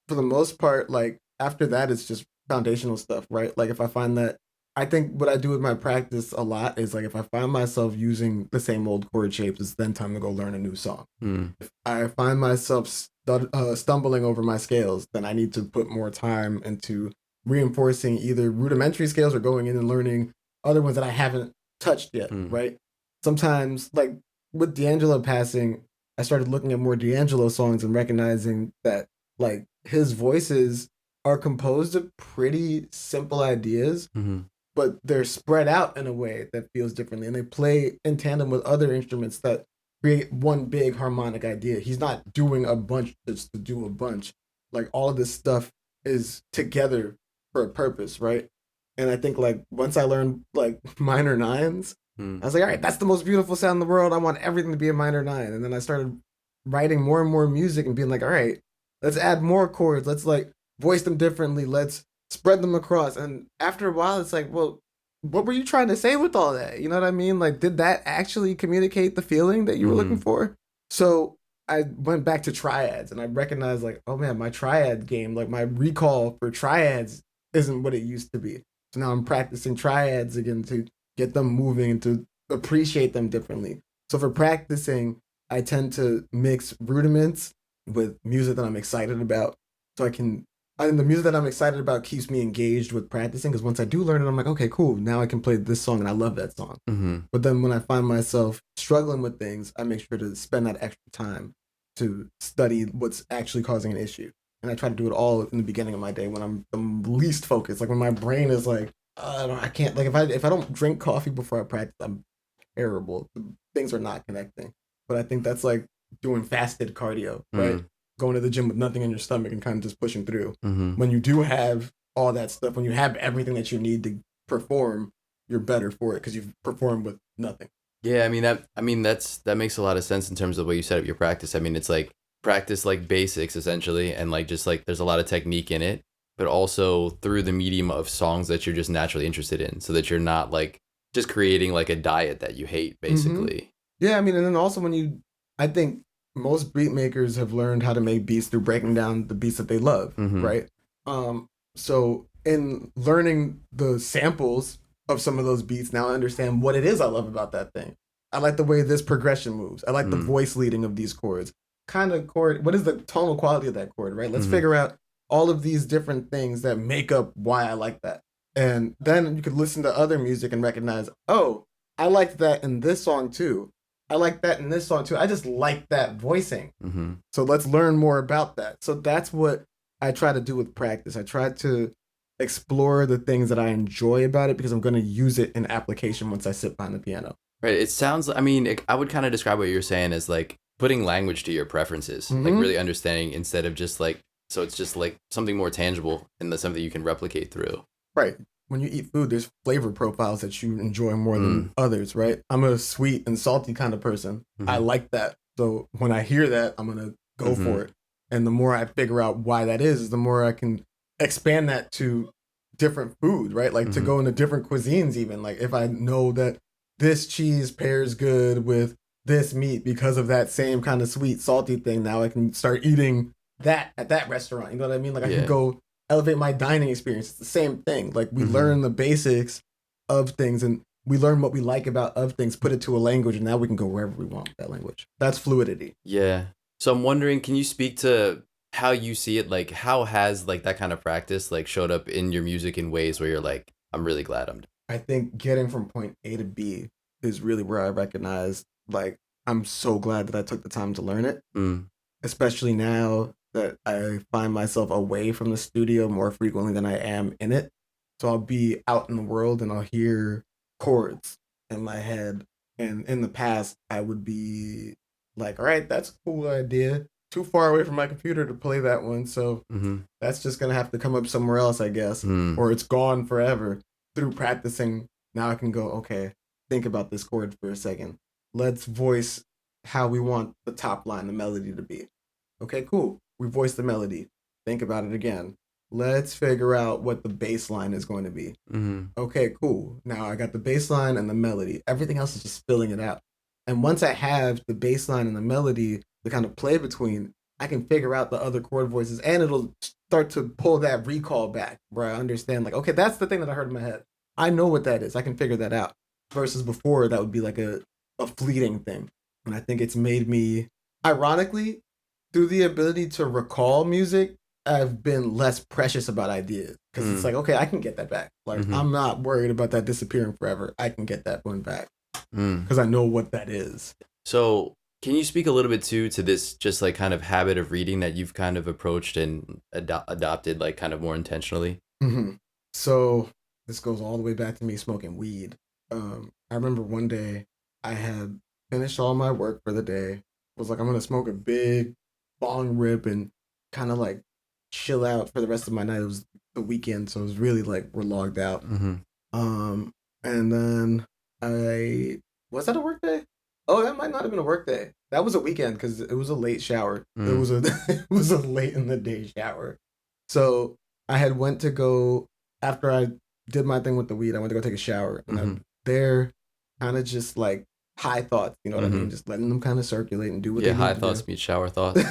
for the most part, like after that, it's just foundational stuff, right? Like if I find that, I think what I do with my practice a lot is like if I find myself using the same old chord shapes, it's then time to go learn a new song. Mm. If I find myself stumbling over my scales, then I need to put more time into reinforcing either rudimentary scales or going in and learning other ones that I haven't touched yet, Mm. right? Sometimes, like with D'Angelo passing, I started looking at more D'Angelo songs and recognizing that like his voices are composed of pretty simple ideas, Mm-hmm. but they're spread out in a way that feels differently, and they play in tandem with other instruments that create one big harmonic idea. He's not doing a bunch just to do a bunch. Like all of this stuff is together for a purpose, right? And I think like once I learned like minor nines, I Mm. was like, all right, that's the most beautiful sound in the world. I want everything to be a minor nine. And then I started writing more and more music and being like, all right, let's add more chords. Let's like voice them differently. Let's spread them across. And after a while, it's like, well, what were you trying to say with all that? You know what I mean? Like, did that actually communicate the feeling that you were looking Mm-hmm. for? So I went back to triads and I recognized, like, oh man, my triad game, like my recall for triads isn't what it used to be. So now I'm practicing triads again to get them moving and to appreciate them differently. So for practicing, I tend to mix rudiments with music that I'm excited about. So and the music that I'm excited about keeps me engaged with practicing because once I do learn it, I'm like, okay, cool. Now I can play this song and I love that song. Mm-hmm. But then when I find myself struggling with things, I make sure to spend that extra time to study what's actually causing an issue. And I try to do it all in the beginning of my day when I'm the least focused. Like when my brain is like, I can't. Like if I don't drink coffee before I practice, I'm terrible. Things are not connecting. But I think that's like doing fasted cardio, right? Mm. Going to the gym with nothing in your stomach and kind of just pushing through. Mm-hmm. When you do have all that stuff, when you have everything that you need to perform, you're better for it because you've performed with nothing. Yeah, that makes a lot of sense in terms of the way you set up your practice. I mean, it's like practice like basics essentially, and like just like there's a lot of technique in it, but also through the medium of songs that you're just naturally interested in, so that you're not like just creating like a diet that you hate, Mm-hmm. basically. Yeah, I mean, and then also I think most beat makers have learned how to make beats through breaking down the beats that they love, Mm-hmm. right? So in learning the samples of some of those beats, now I understand what it is I love about that thing. I like the way this progression moves. I like the Mm. voice leading of these chords. Kind of chord, what is the tonal quality of that chord, right? Let's Mm-hmm. figure out all of these different things that make up why I like that. And then you could listen to other music and recognize, oh, I liked that in this song too. I like that in this song too. I just like that voicing. Mm-hmm. So let's learn more about that. So that's what I try to do with practice. I try to explore the things that I enjoy about it because I'm going to use it in application once I sit behind the piano. Right. It sounds. I mean, I would kind of describe what you're saying as like putting language to your preferences, like Mm-hmm. really understanding instead of just like. So it's just like something more tangible and something you can replicate through. Right. When you eat food, there's flavor profiles that you enjoy more than Mm. others, right? I'm a sweet and salty kind of person. I Mm-hmm. like that. So when I hear that, I'm going to go Mm-hmm. for it. And the more I figure out why that is, the more I can expand that to different food, right? Like to Mm-hmm. go into different cuisines, even. Like if I know that this cheese pairs good with this meat because of that same kind of sweet, salty thing, now I can start eating that at that restaurant. You know what I mean? Like I can Yeah. go elevate my dining experience. It's the same thing. Like we Mm-hmm. learn the basics of things and we learn what we like about of things, put it to a language, and now we can go wherever we want with that language. That's fluidity. Yeah. So I'm wondering, can you speak to how you see it? Like, how has like that kind of practice like showed up in your music in ways where you're like, I'm really glad I'm. I think getting from point A to B is really where I recognize, like, I'm so glad that I took the time to learn it, Mm. especially now that I find myself away from the studio more frequently than I am in it. So I'll be out in the world and I'll hear chords in my head. And in the past, I would be like, all right, that's a cool idea. Too far away from my computer to play that one. So Mm-hmm. that's just going to have to come up somewhere else, I guess. Mm. Or it's gone forever. Through practicing, now I can go, okay, think about this chord for a second. Let's voice how we want the top line, the melody to be. Okay, cool. We voiced the melody. Think about it again. Let's figure out what the bass line is going to be. Mm-hmm. Okay, cool. Now I got the bass line and the melody. Everything else is just filling it out. And once I have the bass line and the melody to kind of play between, I can figure out the other chord voices and it'll start to pull that recall back where I understand, like, okay, that's the thing that I heard in my head. I know what that is. I can figure that out. Versus before, that would be like a fleeting thing. And I think it's made me, ironically, through the ability to recall music, I've been less precious about ideas because it's Mm. like, okay, I can get that back. Like, Mm-hmm. I'm not worried about that disappearing forever. I can get that one back Mm. because I know what that is. So can you speak a little bit too to this just like kind of habit of reading that you've kind of approached and adopted like kind of more intentionally? Mm-hmm. So this goes all the way back to me smoking weed. I remember one day I had finished all my work for the day. Was like, I'm gonna smoke a big bong rip and kind of like chill out for the rest of my night. It was the weekend, so it was really like we're logged out. Mm-hmm. Um, and then I was that a work day? Oh, that might not have been a work day. That was a weekend because it was a late shower. It Mm. was a it was a late in the day shower. So I had went to go after I did my thing with the weed. I went to go take a shower, and Mm-hmm. I'm there, kind of just like high thoughts. You know what I Mm-hmm. mean? Just letting them kind of circulate and do what Yeah, they need high to do. thoughts meet shower thoughts.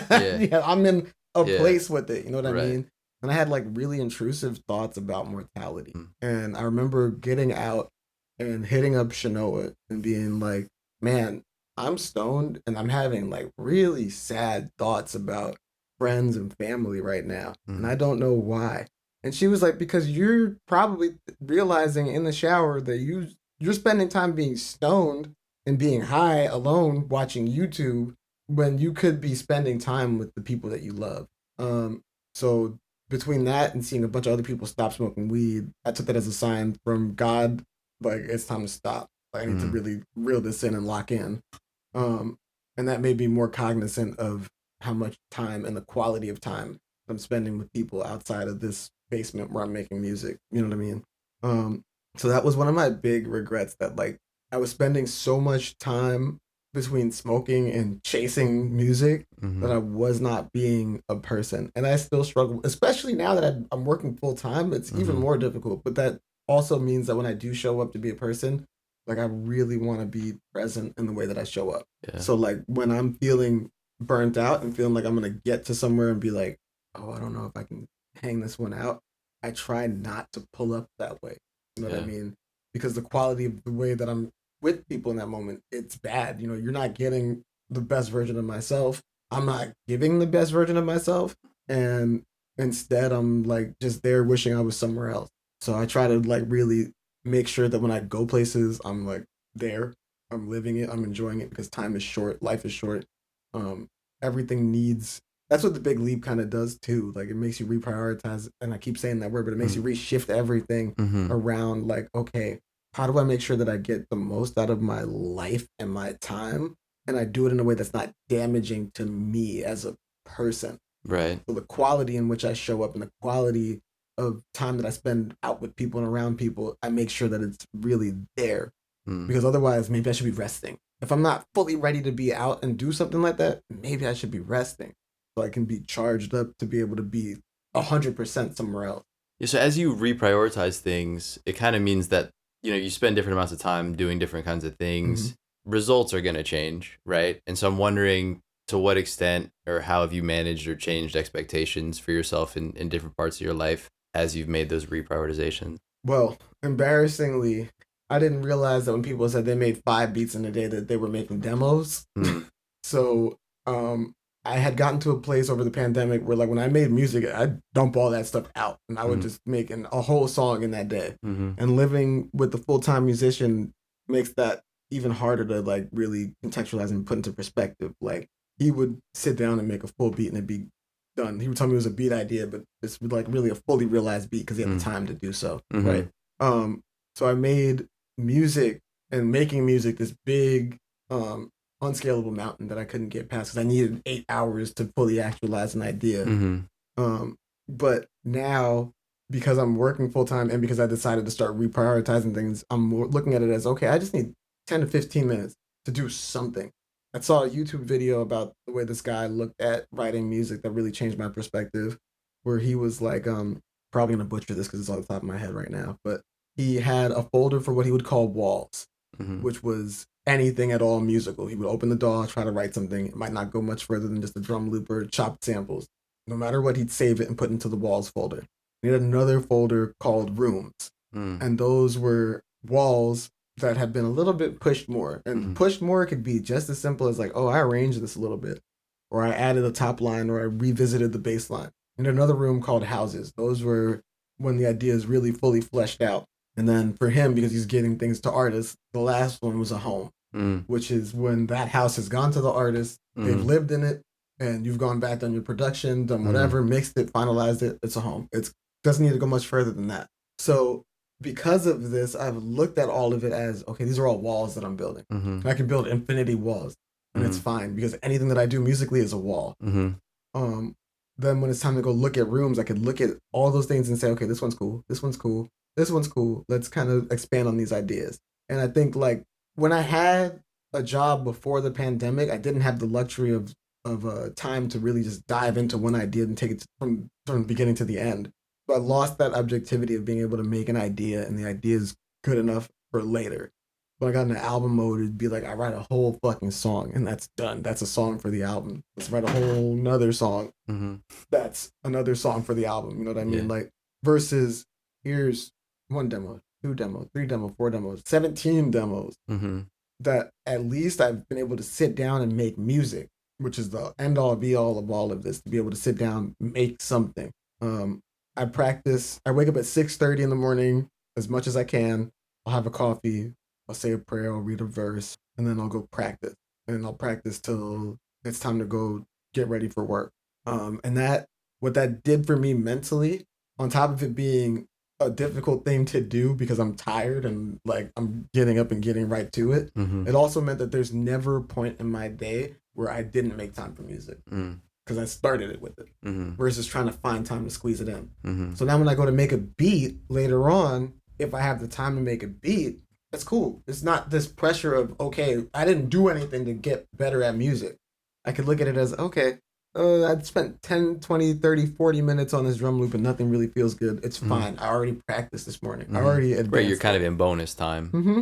Yeah. Yeah, I'm in a Yeah. place with it. You know what I Right. mean? And I had like really intrusive thoughts about mortality. Mm. And I remember getting out and hitting up Shanoa and being like, man, I'm stoned and I'm having like really sad thoughts about friends and family right now. And Mm. I don't know why. And she was like, because you're probably realizing in the shower that you're spending time being stoned and being high alone watching YouTube when you could be spending time with the people that you love. Um, so between that and seeing a bunch of other people stop smoking weed, I took that as a sign from God, like it's time to stop. Like, I need to Mm. really reel this in and lock in. Um, and that made me more cognizant of how much time and the quality of time I'm spending with people outside of this basement where I'm making music. You know what I mean? Um, so that was one of my big regrets that like I was spending so much time between smoking and chasing music that Mm-hmm. I was not being a person. And I still struggle, especially now that I'm working full time. It's even Mm-hmm. more difficult. But that also means that when I do show up to be a person, like I really want to be present in the way that I show up. Yeah. So like when I'm feeling burnt out and feeling like I'm gonna get to somewhere and be like, oh, I don't know if I can hang this one out, I try not to pull up that way. You know what I Yeah. mean? Because the quality of the way that I'm with people in that moment, it's bad. You know, you're not getting the best version of myself. I'm not giving the best version of myself. And instead I'm like just there wishing I was somewhere else. So I try to like really make sure that when I go places, I'm like there. I'm living it. I'm enjoying it because time is short. Life is short. Um, everything needs that's what the big leap kind of does too. Like it makes you reprioritize, and I keep saying that word, but it makes you reshift everything Mm-hmm. around. Like, okay, how do I make sure that I get the most out of my life and my time, and I do it in a way that's not damaging to me as a person. Right. So the quality in which I show up and the quality of time that I spend out with people and around people, I make sure that it's really there. Mm. Because otherwise, maybe I should be resting. If I'm not fully ready to be out and do something like that, maybe I should be resting so I can be charged up to be able to be 100% somewhere else. Yeah, so as you reprioritize things, it kind of means that, you spend different amounts of time doing different kinds of Mm-hmm. things. Results are going to change, right? And so I'm wondering, to what extent or how have you managed or changed expectations for yourself in different parts of your life as you've made those reprioritizations? Well, embarrassingly, I didn't realize that when people said they made 5 beats in a day that they were making demos. Mm. So um, I had gotten to a place over the pandemic where, like, when I made music, I'd dump all that stuff out, and I would Mm-hmm. just make a whole song in that day. Mm-hmm. And living with the full time musician makes that even harder to like really contextualize and put into perspective. Like he would sit down and make a full beat and it'd be done. He would tell me it was a beat idea, but this was like really a fully realized beat because he had the time to do so. Mm-hmm. Right. So I made music and making music this big unscalable mountain that I couldn't get past because I needed 8 hours to fully actualize an idea. Mm-hmm. Um, but now, because I'm working full time and because I decided to start reprioritizing things, I'm more looking at it as okay, I just need 10 to 15 minutes to do something. I saw a YouTube video about the way this guy looked at writing music that really changed my perspective, where he was like, probably gonna butcher this because it's on the top of my head right now, but he had a folder for what he would call walls, Mm-hmm. which was anything at all musical. He would open the DAW, try to write something. It might not go much further than just a drum loop or chopped samples. No matter what, he'd save it and put it into the walls folder. He had another folder called rooms, Mm. and those were walls that had been a little bit pushed more. And Mm-hmm. pushed more could be just as simple as like, oh, I arranged this a little bit, or I added a top line, or I revisited the bass line. In another room called houses, those were when the idea is really fully fleshed out. And then for him, because he's getting things to artists, the last one was a home, Mm. which is when that house has gone to the artist, they've Mm. lived in it, and you've gone back, done your production, done Mm. whatever, mixed it, finalized it. It's a home. It doesn't need to go much further than that. So because of this, I've looked at all of it as okay, these are all walls that I'm building. Mm-hmm. And I can build infinity walls, and it's Mm-hmm. fine because anything that I do musically is a wall. Mm-hmm. Um, then when it's time to go look at rooms, I could look at all those things and say, okay, this one's cool, this one's cool, this one's cool. Let's kind of expand on these ideas. And I think like when I had a job before the pandemic, I didn't have the luxury of time to really just dive into one idea and take it from beginning to the end. So I lost that objectivity of being able to make an idea and the idea is good enough for later. When I got into album mode, it'd be like I write a whole fucking song and that's done. That's a song for the album. Let's write a whole nother song. Mm-hmm. That's another song for the album. You know what I mean? Yeah. Like versus here's one demo, two demo, three demo, four demos, 17 demos Mm-hmm. that at least I've been able to sit down and make music, which is the end all be all of all of this, to be able to sit down, make something. Um, I practice, I wake up at 6:30 in the morning as much as I can. I'll have a coffee, I'll say a prayer, I'll read a verse, and then I'll go practice. And I'll practice till it's time to go get ready for work. And that, what that did for me mentally, on top of it being a difficult thing to do because I'm tired and like I'm getting up and getting right to it, Mm-hmm. it also meant that there's never a point in my day where I didn't make time for music Mm. because I started it with it Mm-hmm. versus trying to find time to squeeze it in. Mm-hmm. So now when I go to make a beat later on, if I have the time to make a beat, that's cool. It's not this pressure of, okay, I didn't do anything to get better at music. I could look at it as, okay, I spent 10, 20, 30, 40 minutes on this drum loop and nothing really feels good. It's fine. I already practiced this morning. I already advanced. Right, you're kind of in bonus time. Mm-hmm.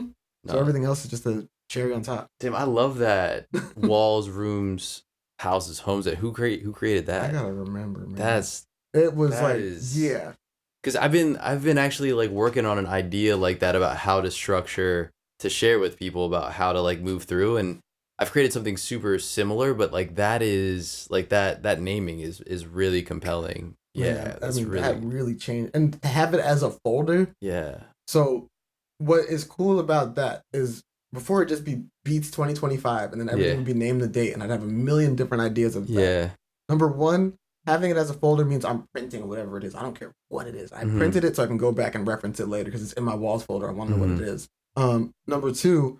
So No. everything else is just a cherry on top. Damn, I love that. Walls, rooms, houses, homes. That who created I that? gotta remember, man. That's It was that like, is- yeah. because I've been actually like working on an idea like that about how to structure to share with people about how to like move through, and I've created something super similar, but like that is like that naming is really compelling. Yeah, Man, that's that really really changed. And to have it as a folder. yeah. So what is cool about that is before it just be Beats 2025 and then everything Yeah. would be named the date and I'd have a million different ideas of that. Yeah. Number one, having it as a folder means I'm printing whatever it is. I don't care what it is. I Mm-hmm. printed it so I can go back and reference it later because it's in my walls folder. I want to know what Mm-hmm. it is. Number two,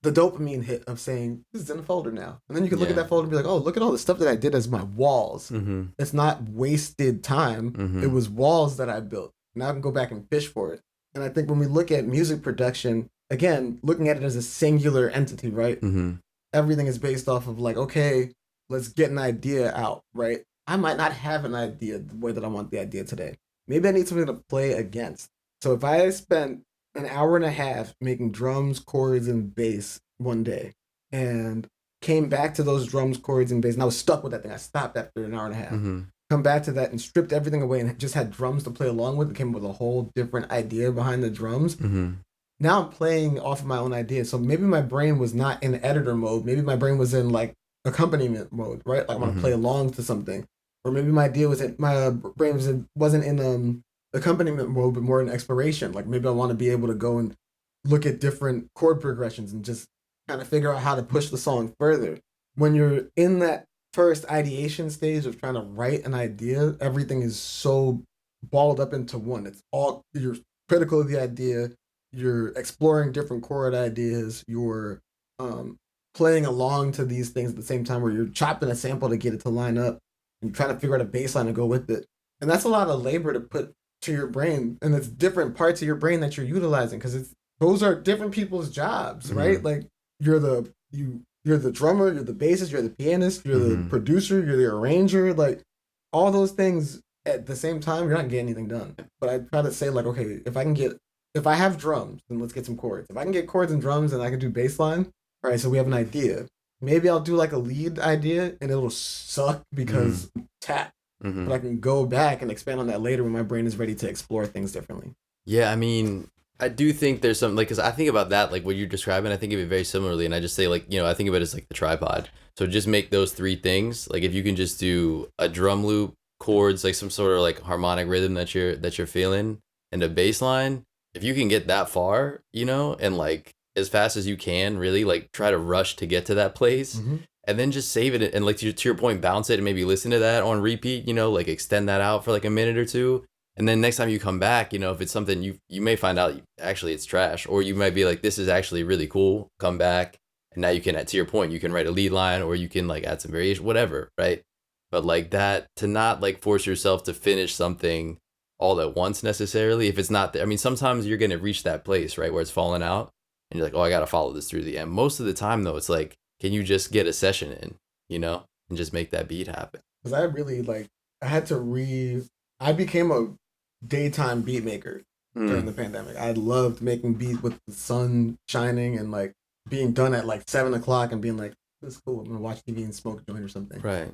the dopamine hit of saying this is in a folder now, and then you can look at Yeah. that folder and be like, oh, look at all the stuff that I did as my walls. Mm-hmm. It's not wasted time. Mm-hmm. It was walls that I built. Now I can go back and fish for it. And I think when we look at music production, again, looking at it as a singular entity, right? Mm-hmm. Everything is based off of like, okay, let's get an idea out, right? I might not have an idea the way that I want the idea today. Maybe I need something to play against. So if I spent an hour and a half making drums, chords, and bass one day and came back to those drums, chords, and bass, and I was stuck with that thing. I stopped after an hour and a half. Mm-hmm. Come back to that and stripped everything away and just had drums to play along with. It came with a whole different idea behind the drums. Mm-hmm. Now I'm playing off of my own idea. So maybe my brain was not in editor mode. Maybe my brain was in like accompaniment mode, right? Like I want to Mm-hmm. play along to something. Or maybe my idea was in my brain wasn't in accompaniment mode, but more in exploration. Like maybe I want to be able to go and look at different chord progressions and just kind of figure out how to push the song further. When you're in that first ideation stage of trying to write an idea, everything is so balled up into one. It's all you're critical of the idea, you're exploring different chord ideas, you're playing along to these things at the same time where you're chopping a sample to get it to line up and trying to figure out a bass line to go with it. And that's a lot of labor to put to your brain, and it's different parts of your brain that you're utilizing because it's those are different people's jobs, right? Mm-hmm. Like you're the drummer, you're the bassist, you're the pianist, you're the Mm-hmm. producer, you're the arranger, like all those things at the same time, you're not getting anything done. But I try to say like, okay, if I have drums, then let's get some chords. If I can get chords and drums and I can do bass line, all right, so we have an idea. Maybe I'll do like a lead idea and it'll suck because tap. Mm-hmm. But I can go back and expand on that later when my brain is ready to explore things differently. Yeah, I mean, I do think there's some like because I think about that like what you're describing. I think of it very similarly, and I just say like I think of it as like the tripod. So just make those three things. Like if you can just do a drum loop, chords, like some sort of like harmonic rhythm that you're feeling, and a bass line. If you can get that far, and like as fast as you can, really like try to rush to get to that place. Mm-hmm. And then just save it and like to your point, bounce it and maybe listen to that on repeat, like extend that out for like a minute or two. And then next time you come back, if it's something you may find out actually it's trash, or you might be like, this is actually really cool. Come back. And now you can, to your point, you can write a lead line or you can like add some variation, whatever. Right. But like that, to not like force yourself to finish something all at once necessarily, if it's not there. I mean, sometimes you're going to reach that place, right, where it's falling out and you're like, oh, I got to follow this through the end. Most of the time though, it's like, can you just get a session in, and just make that beat happen? Because I really I became a daytime beat maker during the pandemic. I loved making beats with the sun shining and like being done at like 7 o'clock and being like, this is cool. I'm gonna watch TV and smoke a joint or something. Right.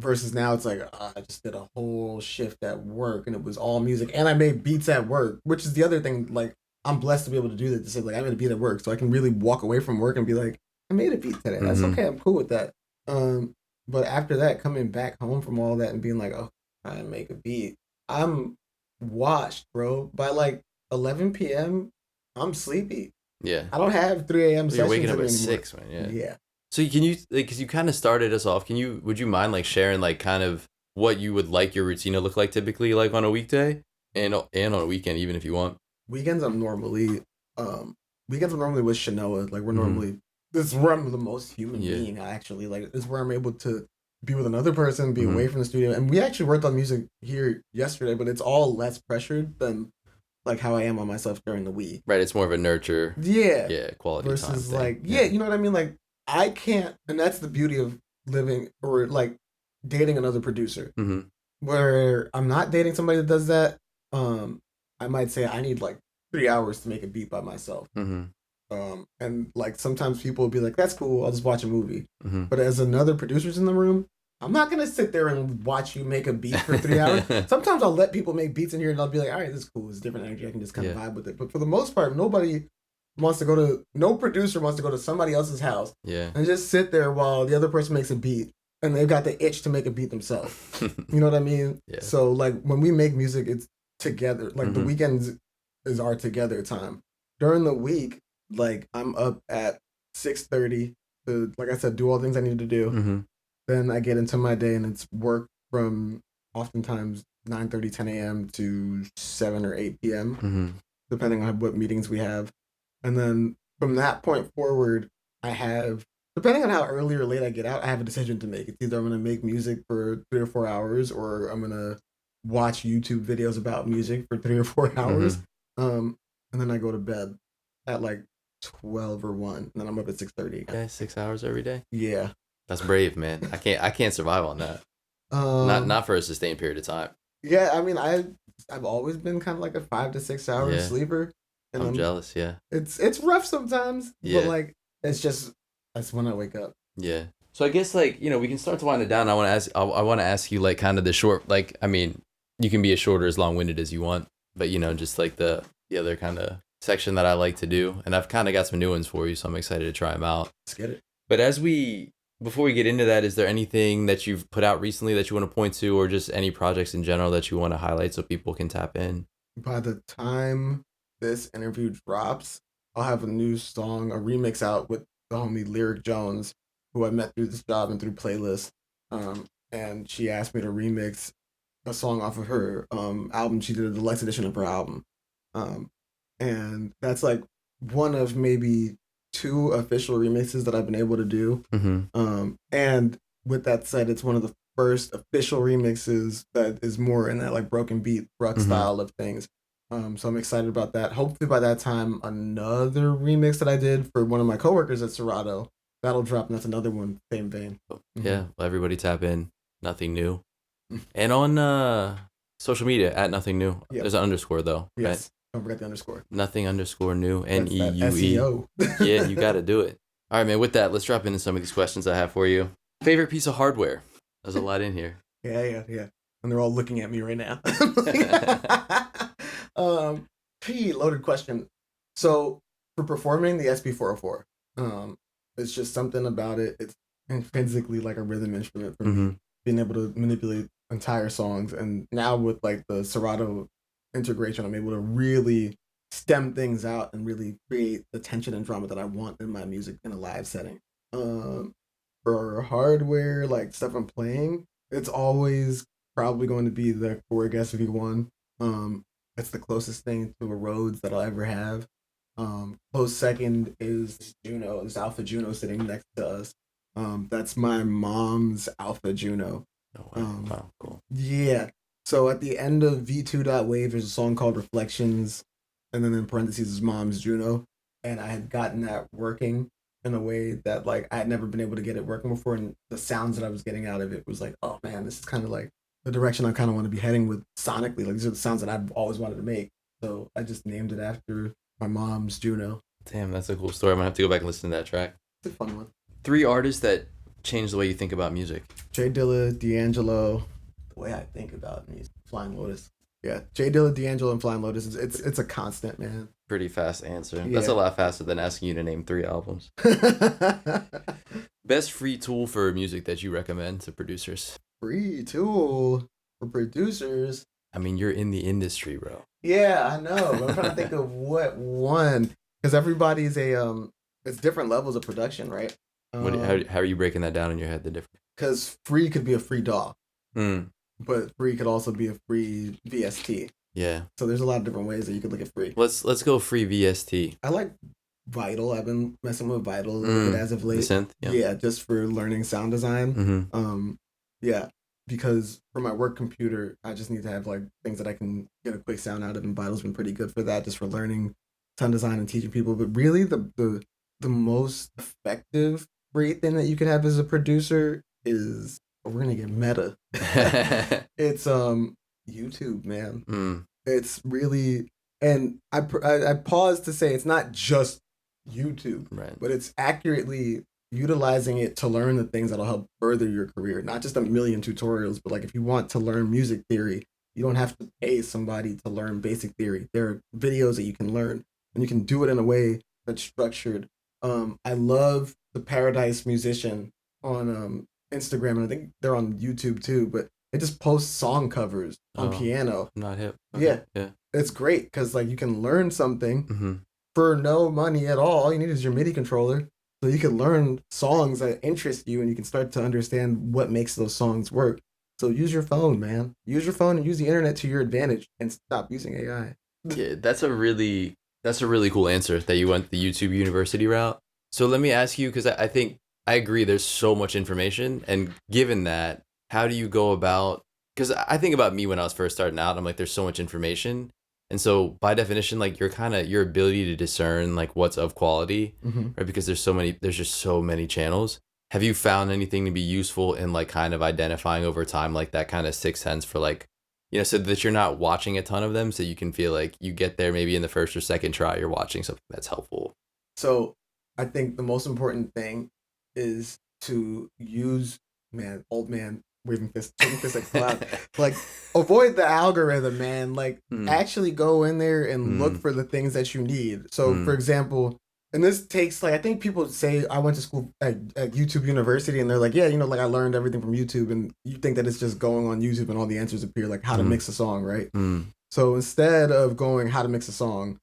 Versus now it's like I just did a whole shift at work and it was all music and I made beats at work, which is the other thing. Like I'm blessed to be able to do that. To say like I made a beat at work, so I can really walk away from work and be like, I made a beat today. That's okay. I'm cool with that. But after that, coming back home from all that and being like, oh, I make a beat, I'm washed, bro. By like 11 p.m., I'm sleepy. Yeah. I don't have 3 a.m. Well, you're sessions waking up anymore. at 6, man. Yeah. Yeah. So can you like, because you kind of started us off, would you mind like sharing like kind of what you would like your routine to look like typically like on a weekday and on a weekend, even if you want? Weekends I'm normally with Shanoa. Like we're normally this is where I'm the most human being actually. Like this is where I'm able to be with another person, be away from the studio. And we actually worked on music here yesterday, but it's all less pressured than like how I am on myself during the week. Right, it's more of a nurture. Yeah. Quality versus time like thing. you know what I mean? Like I can't, and that's the beauty of living or like dating another producer. Mm-hmm. Where I'm not dating somebody that does that. I might say I need like 3 hours to make a beat by myself. Mm-hmm. And like sometimes people will be like, that's cool, I'll just watch a movie. Mm-hmm. But as another producer's in the room, I'm not gonna sit there and watch you make a beat for 3 hours. Sometimes I'll let people make beats in here and I'll be like, all right, this is cool, it's different energy, I can just kind of vibe with it. But for the most part, no producer wants to go to somebody else's house and just sit there while the other person makes a beat and they've got the itch to make a beat themselves. You know what I mean? Yeah. So like when we make music, it's together. Like the weekends is our together time. During the week, like I'm up at 6:30 to, like I said, do all the things I need to do. Then I get into my day and it's work from oftentimes 9:30, 10 a.m. to 7 or 8 p.m., Mm-hmm. depending on what meetings we have. And then from that point forward, I have, depending on how early or late I get out, I have a decision to make. It's either I'm going to make music for 3 or 4 hours, or I'm going to watch YouTube videos about music for 3 or 4 hours. Mm-hmm. And then I go to bed at like 12 or 1, and then I'm up at 6:30 again. Okay, 6 hours every day. Yeah. That's brave, man. I can't survive on that. Not for a sustained period of time. Yeah, I mean, I've always been kind of like a 5 to 6 hour Yeah. sleeper, and I'm jealous. Yeah. it's rough sometimes, Yeah. but like it's just that's when I wake up. Yeah. So I guess like we can start to wind it down. I want to ask you like kind of the short like I mean you can be as short or as long winded as you want, but just like the other kind of section that I like to do, and I've kind of got some new ones for you, so I'm excited to try them out. Let's get it. But before we get into that, is there anything that you've put out recently that you want to point to, or just any projects in general that you want to highlight so people can tap in? By the time this interview drops, I'll have a new song, a remix out with the homie Lyric Jones, who I met through this job and through playlists. And she asked me to remix a song off of her album. She did a deluxe edition of her album. Um, and that's like one of maybe 2 official remixes that I've been able to do. Mm-hmm. And with that said, it's one of the first official remixes that is more in that like broken beat rock style of things. So I'm excited about that. Hopefully by that time, another remix that I did for one of my coworkers at Serato, that'll drop, and that's another one, same vein. Yeah, well, everybody tap in. Nothing new. And on social media at Nothing New. Yep. There's an underscore though. Yes. Right? Don't forget the underscore. Nothing underscore new. That's that NEUE. SEO. Yeah, you got to do it. All right, man. With that, let's drop into some of these questions I have for you. Favorite piece of hardware? There's a lot in here. Yeah. And they're all looking at me right now. Loaded question. So for performing the SB404, it's just something about it. It's intrinsically like a rhythm instrument for me, being able to manipulate entire songs. And now with like the Serato integration, I'm able to really stem things out and really create the tension and drama that I want in my music in a live setting. For hardware, like stuff I'm playing, it's always probably going to be the Korg SV1. It's the closest thing to a Rhodes that I'll ever have. Close second is Juno. There's Alpha Juno sitting next to us. That's my mom's Alpha Juno. Oh, wow. Wow, cool. Yeah. So at the end of V2.wave, there's a song called Reflections, and then in parentheses is Mom's Juno. And I had gotten that working in a way that like I had never been able to get it working before, and the sounds that I was getting out of it was like, oh man, this is kind of like the direction I kind of want to be heading with sonically. Like these are the sounds that I've always wanted to make. So I just named it after my mom's Juno. Damn, that's a cool story. I'm gonna have to go back and listen to that track. It's a fun one. 3 artists that changed the way you think about music. Jay Dilla, D'Angelo. The way I think about music, Flying Lotus. Yeah, Jay Dilla, D'Angelo, and Flying Lotus. It's a constant, man. Pretty fast answer. Yeah. That's a lot faster than asking you to name 3 albums. Best free tool for music that you recommend to producers? Free tool for producers. I mean, you're in the industry, bro. Yeah, I know. I'm trying to think of what one, because everybody's it's different levels of production, right? How are you breaking that down in your head? The difference? Because free could be a free DAW, but free could also be a free VST. Yeah. So there's a lot of different ways that you could look at free. Let's go free VST. I like Vital. I've been messing with Vital a little bit as of late. The synth? Yeah, just for learning sound design. Yeah, because for my work computer, I just need to have like things that I can get a quick sound out of, and Vital's been pretty good for that, just for learning sound design and teaching people. But really, the most effective free thing that you can have as a producer is, we're gonna get meta. It's YouTube, man. It's really, and I pause to say it's not just YouTube, right? But it's accurately utilizing it to learn the things that'll help further your career. Not just a million tutorials, but like if you want to learn music theory, you don't have to pay somebody to learn basic theory. There are videos that you can learn, and you can do it in a way that's structured. I love the Paradise Musician on Instagram, and I think they're on YouTube too, but they just post song covers on piano. I'm not hip. Okay. Yeah. It's great because like you can learn something for no money at all. All you need is your MIDI controller, So you can learn songs that interest you and you can start to understand what makes those songs work. So use your phone, man. Use your phone and use the internet to your advantage and stop using AI. Yeah, that's a really cool answer that you went the YouTube University route. So let me ask you, because I think I agree. There's so much information, and given that, how do you go about? Because I think about me when I was first starting out. I'm like, there's so much information, and so by definition, like your ability to discern like what's of quality, Mm-hmm. right? Because there's just so many channels. Have you found anything to be useful in like kind of identifying over time, like that kind of sixth sense for like so that you're not watching a ton of them, so you can feel like you get there maybe in the first or second try, you're watching something that's helpful. So I think the most important thing is to use, man, old man waving fist, shaking fist like cloud. Like avoid the algorithm, man. Like Mm, actually go in there and look mm, for the things that you need. So for mm, example, and this takes like I think people say I went to school at YouTube University and they're like, yeah, like I learned everything from YouTube, and you think that it's just going on YouTube and all the answers appear like how to mm, mix a song, right? mm, So instead of going how to mix a song,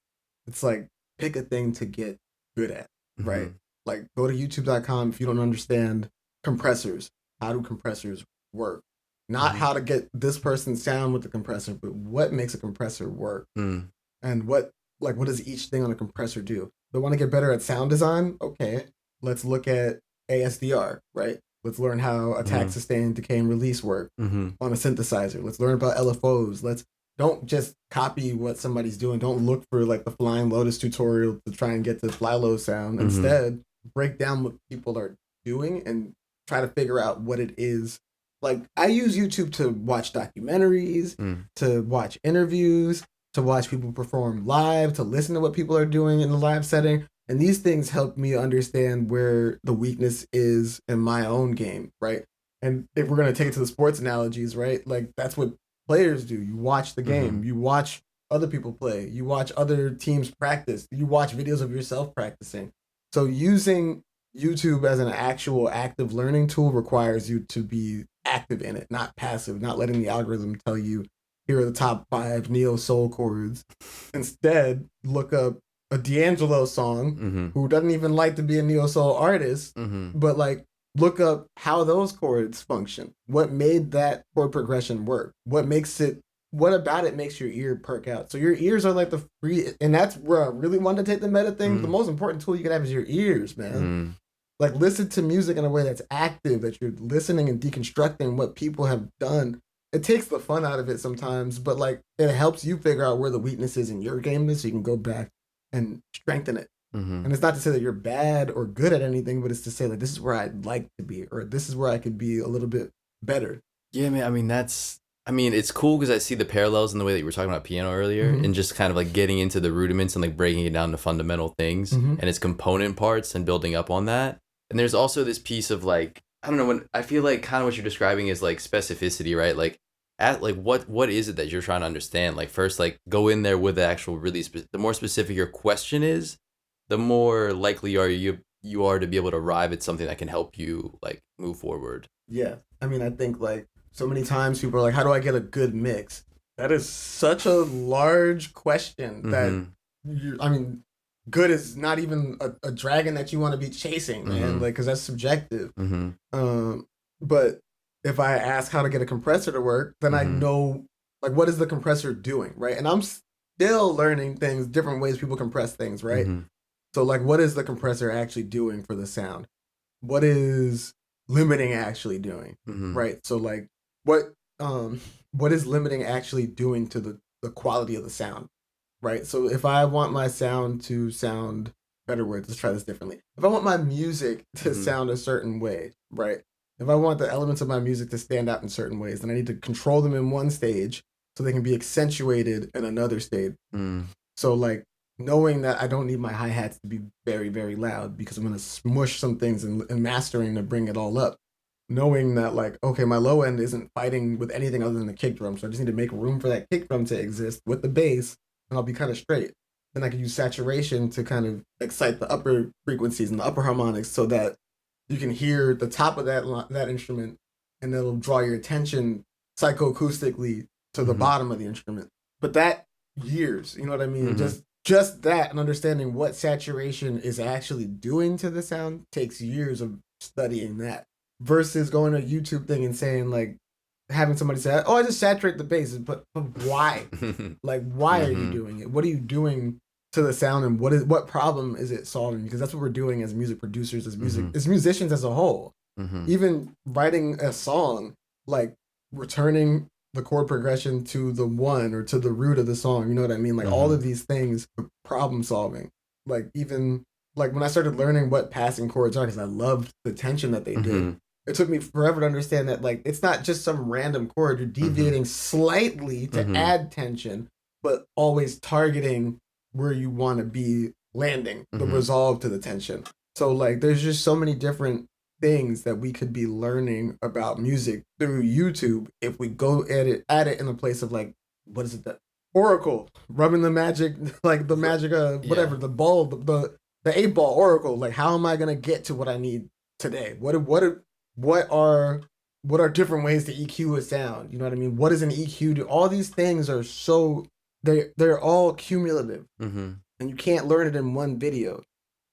it's like pick a thing to get good at, right? mm, Like go to youtube.com if you don't understand compressors. How do compressors work? Not mm, how to get this person's sound with the compressor, but what makes a compressor work mm, and what does each thing on a compressor do? They want to get better at sound design? Okay, let's look at ASDR, right? Let's learn how attack, mm, sustain, decay, and release work mm, on a synthesizer. Let's learn about LFOs. Let's don't just copy what somebody's doing. Don't look for like the Flying Lotus tutorial to try and get the fly low sound. mm, Instead, break down what people are doing and try to figure out what it is. Like I use YouTube to watch documentaries, mm, to watch interviews, to watch people perform live, to listen to what people are doing in the live setting. And these things help me understand where the weakness is in my own game, right? And if we're going to take it to the sports analogies, right? Like that's what players do. You watch the game, mm, you watch other people play, you watch other teams practice, you watch videos of yourself practicing. So using YouTube as an actual active learning tool requires you to be active in it, not passive, not letting the algorithm tell you here are the top 5 neo soul chords. Instead, look up a D'Angelo song mm, who doesn't even like to be a neo soul artist, mm, but like look up how those chords function. What made that chord progression work? What about it makes your ear perk out? So your ears are like the free, and that's where I really wanted to take the meta thing. The mm, most important tool you can have is your ears, man. mm, Like listen to music in a way that's active, that you're listening and deconstructing what people have done. It takes the fun out of it sometimes, but like it helps you figure out where the weaknesses in your game is so you can go back and strengthen it. mm. And it's not to say that you're bad or good at anything, but it's to say like this is where I'd like to be, or this is where I could be a little bit better. Yeah, man. I mean, it's cool because I see the parallels in the way that you were talking about piano earlier, Mm-hmm. and just kind of like getting into the rudiments and like breaking it down to fundamental things Mm-hmm. and its component parts and building up on that. And there's also this piece of like, I don't know, when I feel like kind of what you're describing is like specificity, right? Like, at like what is it that you're trying to understand? Like, first, like go in there with the actual really the more specific your question is, the more likely you are to be able to arrive at something that can help you like move forward. Yeah. I mean, I think like so many times people are like, how do I get a good mix? That is such a large question that Mm-hmm. I mean, good is not even a dragon that you want to be chasing, man. Mm-hmm. Like, cause that's subjective. Mm-hmm. But if I ask how to get a compressor to work, then I Mm-hmm. know like what is the compressor doing, right? And I'm still learning things, different ways people compress things, right? Mm-hmm. So like, what is the compressor actually doing for the sound? What is limiting actually doing, Mm-hmm. right? So like what um what is limiting actually doing to the quality of the sound, right? So if I want my sound to sound, better words, let's try this differently. If I want my music to Mm-hmm. sound a certain way, right? If I want the elements of my music to stand out in certain ways, then I need to control them in one stage so they can be accentuated in another stage. Mm-hmm. So like knowing that I don't need my hi hats to be very very loud because I'm gonna smush some things and mastering to bring it all up. Knowing that like okay, my low end isn't fighting with anything other than the kick drum, so I just need to make room for that kick drum to exist with the bass, and I'll be kind of straight. Then I can use saturation to kind of excite the upper frequencies and the upper harmonics so that you can hear the top of that instrument, and it'll draw your attention psychoacoustically to the Mm-hmm. bottom of the instrument. But that years, you know what I mean? Mm-hmm. Just just that and understanding what saturation is actually doing to the sound takes years of studying that versus going to a YouTube thing and saying like having somebody say, "Oh, I just saturate the bass," but why? Like, why are you Mm-hmm. doing it? What are you doing to the sound, and what problem is it solving? Because that's what we're doing as music producers, Mm-hmm. as musicians as a whole. Mm-hmm. Even writing a song, like returning the chord progression to the one or to the root of the song. You know what I mean? Like all Mm-hmm. of these things are problem solving. Like even like when I started learning what passing chords are, because I loved the tension that they did. Mm-hmm. It took me forever to understand that like it's not just some random chord. You're Mm-hmm. deviating slightly to Mm-hmm. add tension, but always targeting where you want to be landing the Mm-hmm. resolve to the tension. So like there's just so many different things that we could be learning about music through YouTube if we go at it in a place of like, what is it that Oracle rubbing the magic like the magic Yeah. whatever the ball the 8 ball Oracle, like how am I gonna get to what I need today? What are what are different ways to EQ a sound? You know what I mean? What is an EQ do? All these things are so they're all cumulative Mm-hmm. and you can't learn it in one video.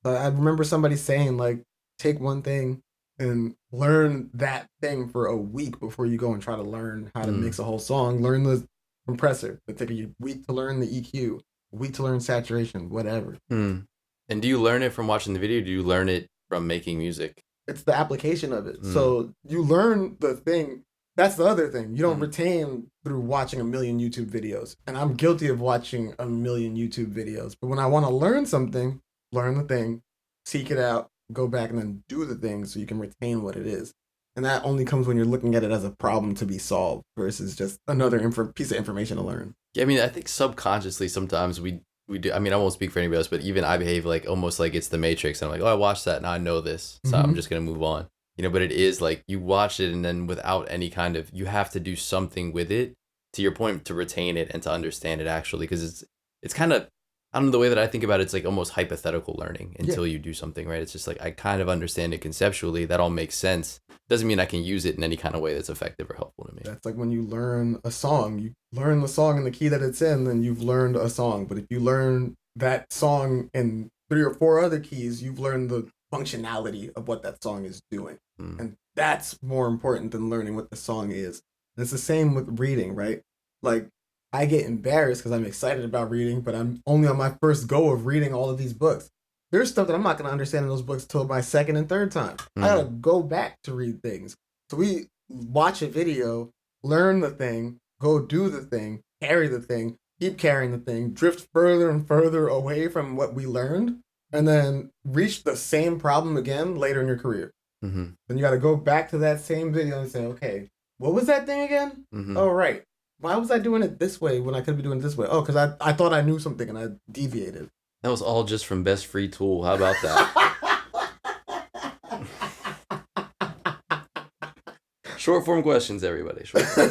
I remember somebody saying like, take one thing and learn that thing for a week before you go and try to learn how to Mm. mix a whole song. Learn the compressor. It take a week to learn the EQ, a week to learn saturation, whatever. Mm. And do you learn it from watching the video? Do you learn it from making music? It's the application of it. Mm. So you learn the thing. That's the other thing. You don't Mm. retain through watching a million YouTube videos. And I'm guilty of watching a million YouTube videos. But when I want to learn something, learn the thing, seek it out, go back and then do the thing so you can retain what it is. And that only comes when you're looking at it as a problem to be solved versus just another piece of information to learn. Yeah, I mean, I think subconsciously sometimes we do. I mean, I won't speak for anybody else, but even I behave like almost like it's the Matrix. I'm like, oh, I watched that, now I know this, so I'm Mm-hmm. just gonna move on. You know, but it is like you watch it and then without any kind of, you have to do something with it. To your point, to retain it and to understand it actually, because it's kind of, I don't know, the way that I think about it, it's like almost hypothetical learning Yeah. until you do something, right? It's just like I kind of understand it conceptually. That all makes sense. Doesn't mean I can use it in any kind of way that's effective or helpful to me. That's like when you learn a song, you learn the song in the key that it's in, then you've learned a song. But if you learn that song in 3 or 4 other keys, you've learned the functionality of what that song is doing. Mm. And that's more important than learning what the song is. And it's the same with reading, right? Like, I get embarrassed because I'm excited about reading, but I'm only on my first go of reading all of these books. There's stuff that I'm not going to understand in those books till my second and third time. I got to go back to read things. So we watch a video, learn the thing, go do the thing, carry the thing, keep carrying the thing, drift further and further away from what we learned, and then reach the same problem again later in your career. Mm-hmm. Then you got to go back to that same video and say, okay, what was that thing again? Mm-hmm. Oh, right. Why was I doing it this way when I could be doing it this way? Oh, because I thought I knew something and I deviated. That was all just from Best Free Tool. How about that? Short form questions, everybody. Short form.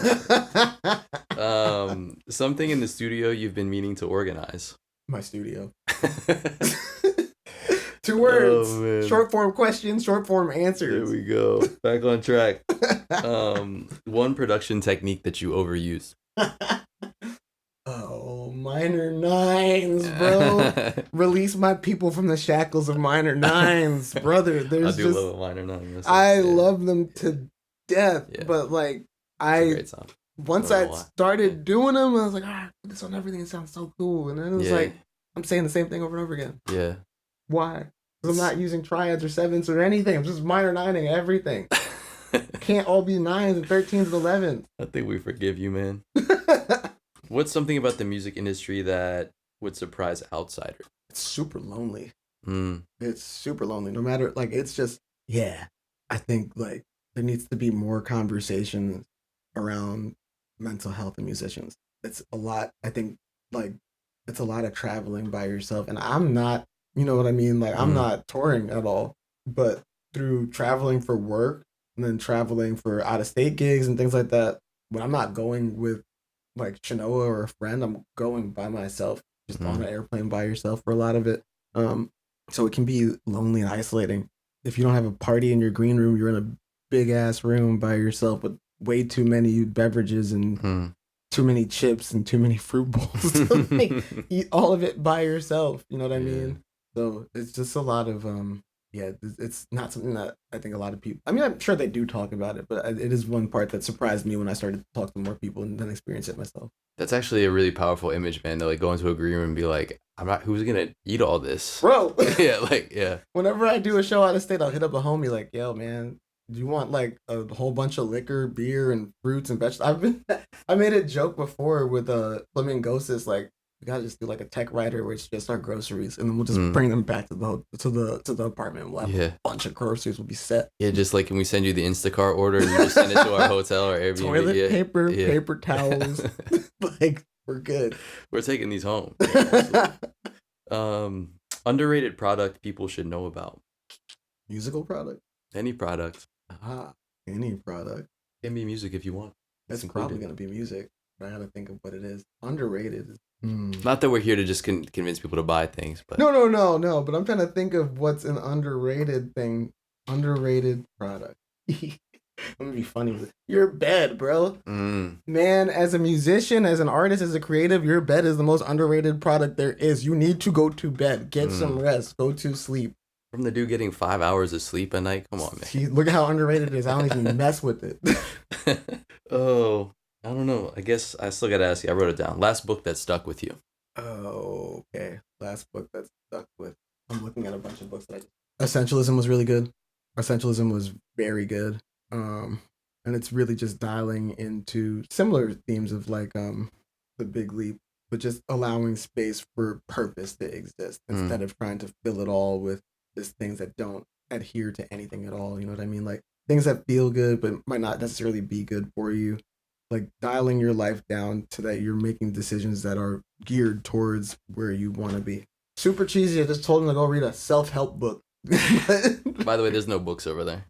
Something in the studio you've been meaning to organize. My studio. 2 words. Oh, short form questions, short form answers. There we go. Back on track. One production technique that you overuse. Oh, minor nines, bro. Release my people from the shackles of minor nines, brother. There's I do love a minor nine. I love them to death, Yeah. but like It's a great song. once I started doing them, I was like, put this on everything. It sounds so cool, and then it was like I'm saying the same thing over and over again. Yeah. Why? Because I'm not using triads or sevens or anything. I'm just minor nining everything. It can't all be 9s and 13s and 11s. I think we forgive you, man. What's something about the music industry that would surprise outsiders? It's super lonely. Mm. It's super lonely. No matter, like, it's just, yeah. I think, like, there needs to be more conversation around mental health and musicians. It's a lot, I think, like, it's a lot of traveling by yourself. And I'm not, you know what I mean? Like, I'm not touring at all. But through traveling for work and then traveling for out-of-state gigs and things like that, when I'm not going with, like, Shanoa or a friend, I'm going by myself, just on an airplane by yourself for a lot of it. So it can be lonely and isolating. If you don't have a party in your green room, you're in a big ass room by yourself with way too many beverages and too many chips and too many fruit bowls to like eat all of it by yourself. You know what I Yeah. mean? So it's just a lot of yeah, it's not something that I think a lot of people. I mean, I'm sure they do talk about it, but it is one part that surprised me when I started to talk to more people and then experience it myself. That's actually a really powerful image, man. To like go into a green room and be like, I'm not. Who's gonna eat all this? Bro, Yeah, like yeah. whenever I do a show out of state, I'll hit up a homie like, "Yo, man, do you want like a whole bunch of liquor, beer, and fruits and vegetables?" I made a joke before with Flamingosis, like we gotta just do like a tech rider where it's just our groceries, and then we'll just bring them back to the apartment. We'll have Yeah. a bunch of groceries. We'll be set. Yeah, just like can we send you the Instacart order and you just send it to our hotel or Airbnb? Toilet paper, Yeah. paper towels, like we're good. We're taking these home. Yeah, underrated product people should know about. Musical product. Any product. Any product. Can be music if you want. It's probably gonna be music. But I gotta think of what it is. Underrated. Not that we're here to just convince people to buy things, but No. But I'm trying to think of what's an underrated thing. Underrated product. Let me be funny with it. Your bed, bro. Man, as a musician, as an artist, as a creative, your bed is the most underrated product there is. You need to go to bed. Get some rest. Go to sleep. From the dude getting 5 hours of sleep a night. Come on, man. Look at how underrated it is. I don't even mess with it. Oh, I don't know. I guess I still gotta ask you. I wrote it down. Last book that stuck with you. Oh, okay. Last book that stuck with. I'm looking at a bunch of books that Essentialism was really good. Essentialism was very good. And it's really just dialing into similar themes of like the big leap, but just allowing space for purpose to exist instead of trying to fill it all with just things that don't adhere to anything at all. You know what I mean? Like things that feel good but might not necessarily be good for you. Like dialing your life down to that you're making decisions that are geared towards where you want to be. Super cheesy. I just told him to go read a self-help book. By the way, there's no books over there.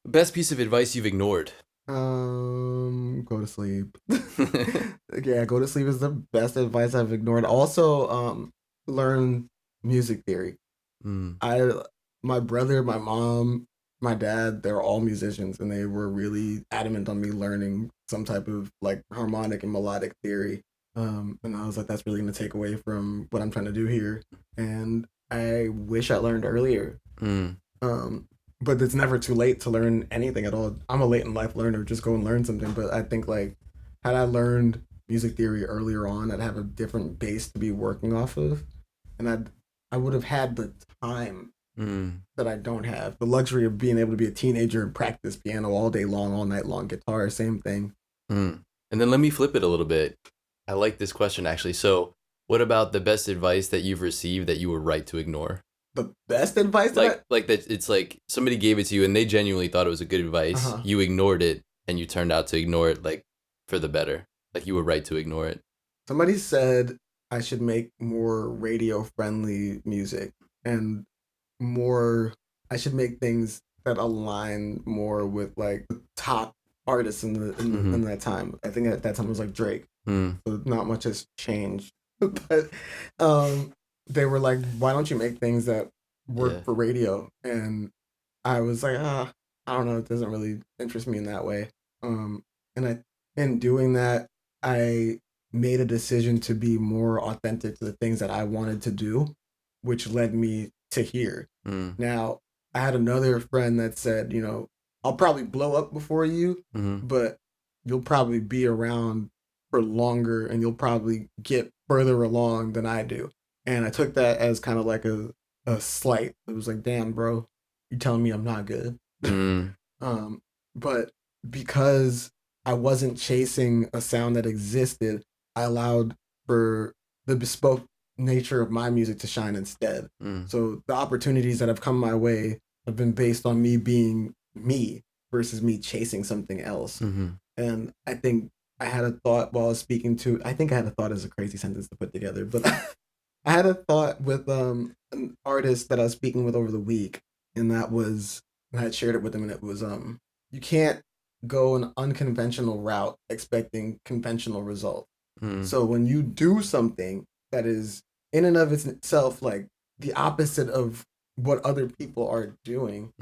Best piece of advice you've ignored. Go to sleep. Yeah, go to sleep is the best advice I've ignored. Also, learn music theory. My brother, my mom, my dad, they're all musicians, and they were really adamant on me learning some type of like harmonic and melodic theory. And I was like, that's really gonna take away from what I'm trying to do here. And I wish I learned earlier. But it's never too late to learn anything at all. I'm a late in life learner. Just go and learn something. But I think like had I learned music theory earlier on, I'd have a different base to be working off of, and I would have had the time that I don't have. The luxury of being able to be a teenager and practice piano all day long, all night long, guitar, same thing. And then let me flip it a little bit. I like this question actually. So, what about the best advice that you've received that you were right to ignore? The best advice like that it's like somebody gave it to you and they genuinely thought it was a good advice. You ignored it and you turned out to ignore it like for the better. Like you were right to ignore it. Somebody said I should make more radio friendly music and I should make things that align more with like the top artists in that time. I think at that time it was like Drake. So not much has changed. But they were like, why don't you make things that work for radio? And I was like, I don't know, it doesn't really interest me in that way. In doing that, I made a decision to be more authentic to the things that I wanted to do, which led me to here. Now, I had another friend that said, you know, I'll probably blow up before you, but you'll probably be around for longer and you'll probably get further along than I do. And I took that as kind of like a slight. It was like, damn, bro, you telling me I'm not good. But because I wasn't chasing a sound that existed, I allowed for the bespoke nature of my music to shine instead. So the opportunities that have come my way have been based on me being me versus me chasing something else. And I think I had a thought while I was speaking to, I think I had a thought is a crazy sentence to put together, but I had a thought with an artist that I was speaking with over the week, and I had shared it with him, and it was, you can't go an unconventional route expecting conventional results. So when you do something that is in and of itself like the opposite of what other people are doing,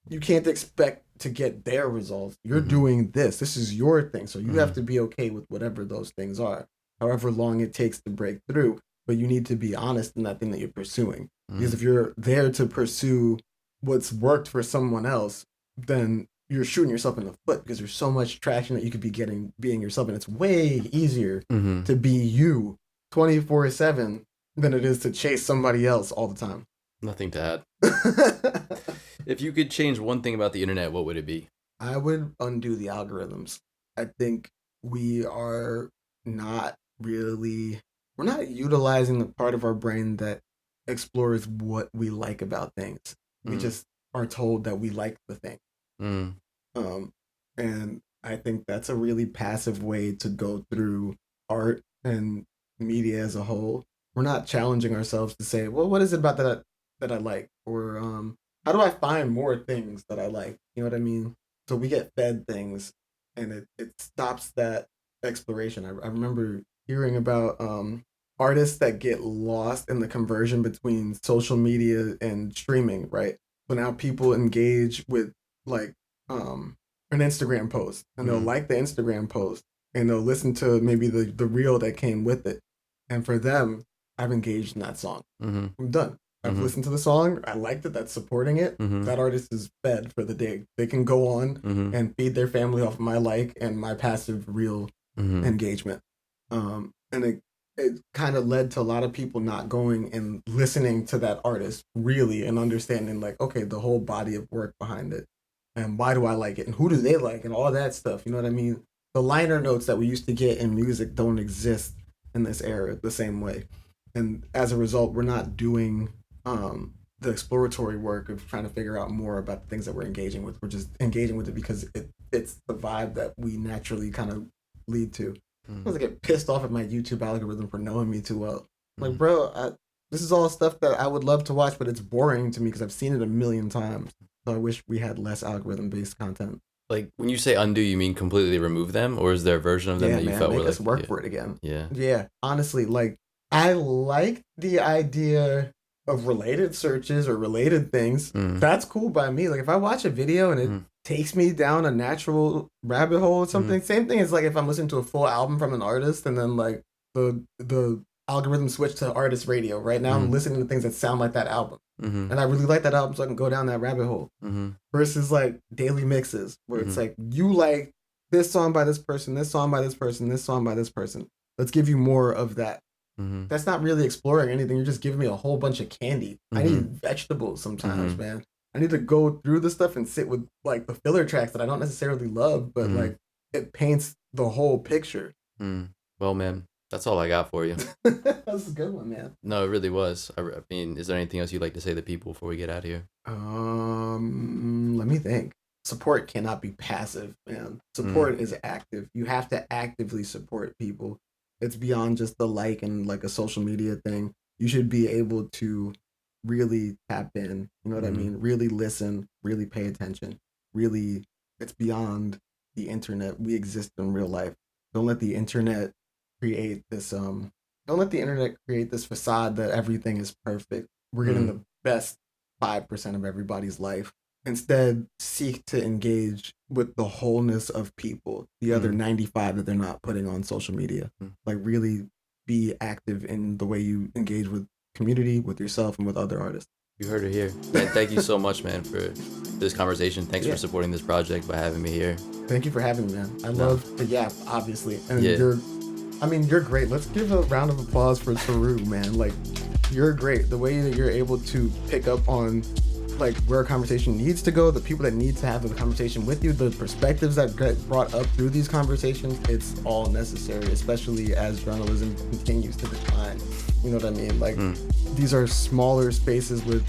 you can't expect to get their results. You're doing this. This is your thing. So you have to be okay with whatever those things are, however long it takes to break through. But you need to be honest in that thing that you're pursuing. Because if you're there to pursue what's worked for someone else, then you're shooting yourself in the foot because there's so much traction that you could be getting being yourself. And it's way easier to be you 24/7 than it is to chase somebody else all the time. Nothing to add. If you could change one thing about the internet, what would it be? I would undo the algorithms. I think we are not really, we're not utilizing the part of our brain that explores what we like about things. We just are told that we like the thing. And I think that's a really passive way to go through art and media as a whole. We're not challenging ourselves to say, well, what is it about that I like? Or how do I find more things that I like? You know what I mean? So we get fed things and it stops that exploration. I remember hearing about artists that get lost in the conversion between social media and streaming, right? So now people engage with like an Instagram post and they'll like the Instagram post and they'll listen to maybe the reel that came with it. And for them, I've engaged in that song. I'm done. I've listened to the song. I liked it. That's supporting it. That artist is fed for the day. They can go on and feed their family off of my like and my passive real engagement. And it kind of led to a lot of people not going and listening to that artist really and understanding like, okay, the whole body of work behind it. And why do I like it? And who do they like? And all that stuff. You know what I mean? The liner notes that we used to get in music don't exist in this era the same way. And as a result, we're not doing the exploratory work of trying to figure out more about the things that we're engaging with. We're just engaging with it because it's the vibe that we naturally kind of lead to. Sometimes I get pissed off at my YouTube algorithm for knowing me too well. Like, bro, this is all stuff that I would love to watch, but it's boring to me because I've seen it a million times. So I wish we had less algorithm-based content. Like, when you say undo, you mean completely remove them? Or is there a version of them that you felt make were us like... work for it again. Yeah. Yeah, honestly, like, I like the idea of related searches or related things. That's cool by me. Like, if I watch a video and it takes me down a natural rabbit hole or something, same thing as, like, if I'm listening to a full album from an artist and then, like, the algorithm switch to artist radio. Right now I'm listening to things that sound like that album. And I really like that album so I can go down that rabbit hole. Versus like daily mixes where it's like, you like this song by this person, this song by this person, this song by this person. Let's give you more of that. That's not really exploring anything. You're just giving me a whole bunch of candy. I need vegetables sometimes, man. I need to go through the stuff and sit with like the filler tracks that I don't necessarily love, but like it paints the whole picture. Well, man, that's all I got for you. That was a good one, man. No, it really was. I mean, is there anything else you'd like to say to people before we get out of here? Let me think. Support cannot be passive, man. Support is active. You have to actively support people. It's beyond just the like and like a social media thing. You should be able to really tap in. You know what I mean? Really listen, really pay attention. Really, it's beyond the internet. We exist in real life. Don't let the internet create this facade that everything is perfect. We're getting the best 5% of everybody's life. Instead, seek to engage with the wholeness of people, the other 95 that they're not putting on social media. Like, really be active in the way you engage with community, with yourself, and with other artists. You heard it here. Man, thank you so much, man, for this conversation. Thanks for supporting this project by having me here. Thank you for having me, man. I love the yap, obviously. And you're great. Let's give a round of applause for Taru, man. Like, you're great. The way that you're able to pick up on like where a conversation needs to go, the people that need to have the conversation with you, the perspectives that get brought up through these conversations, it's all necessary, especially as journalism continues to decline. You know what I mean? Like, these are smaller spaces with,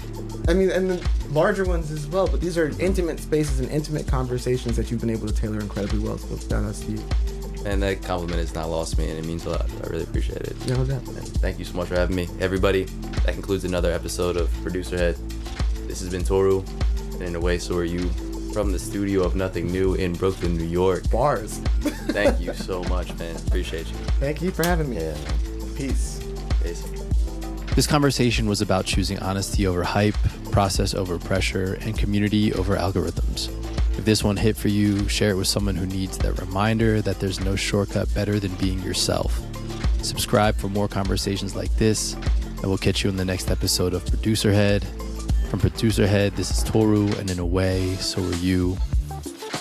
I mean, and the larger ones as well, but these are intimate spaces and intimate conversations that you've been able to tailor incredibly well. So shout out to you. And that compliment is not lost to me, and it means a lot. I really appreciate it. No doubt. And thank you so much for having me. Everybody, that concludes another episode of Producer Head. This has been Toru, and in a way, so are you, from the studio of Nothing New in Brooklyn, New York. Bars. Thank you so much, man. Appreciate you. Thank you for having me. Yeah, man. Peace. Peace. This conversation was about choosing honesty over hype, process over pressure, and community over algorithms. If this one hit for you, share it with someone who needs that reminder that there's no shortcut better than being yourself. Subscribe for more conversations like this, and we'll catch you in the next episode of Producer Head. From Producer Head, this is Toru, and in a way, so are you.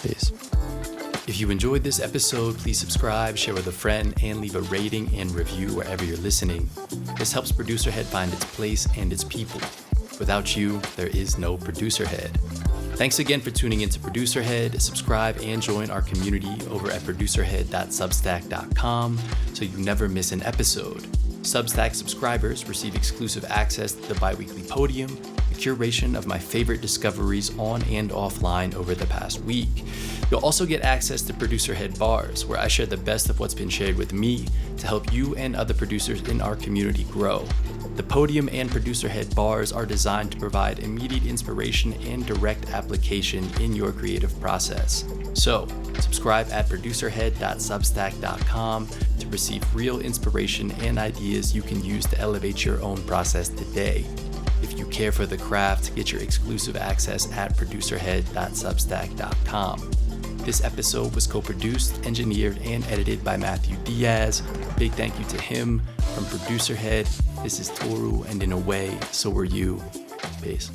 Peace. If you enjoyed this episode, please subscribe, share with a friend, and leave a rating and review wherever you're listening. This helps Producer Head find its place and its people. Without you, there is no Producer Head. Thanks again for tuning into Producer Head. Subscribe and join our community over at producerhead.substack.com so you never miss an episode. Substack subscribers receive exclusive access to the biweekly podium, a curation of my favorite discoveries on and offline over the past week. You'll also get access to Producer Head Bars, where I share the best of what's been shared with me to help you and other producers in our community grow. The podium and Producer Head Bars are designed to provide immediate inspiration and direct application in your creative process. So, subscribe at producerhead.substack.com to receive real inspiration and ideas you can use to elevate your own process today. If you care for the craft, get your exclusive access at producerhead.substack.com. This episode was co-produced, engineered, and edited by Matthew Diaz. Big thank you to him. From Producer Head, this is Toru, and in a way, so are you. Peace.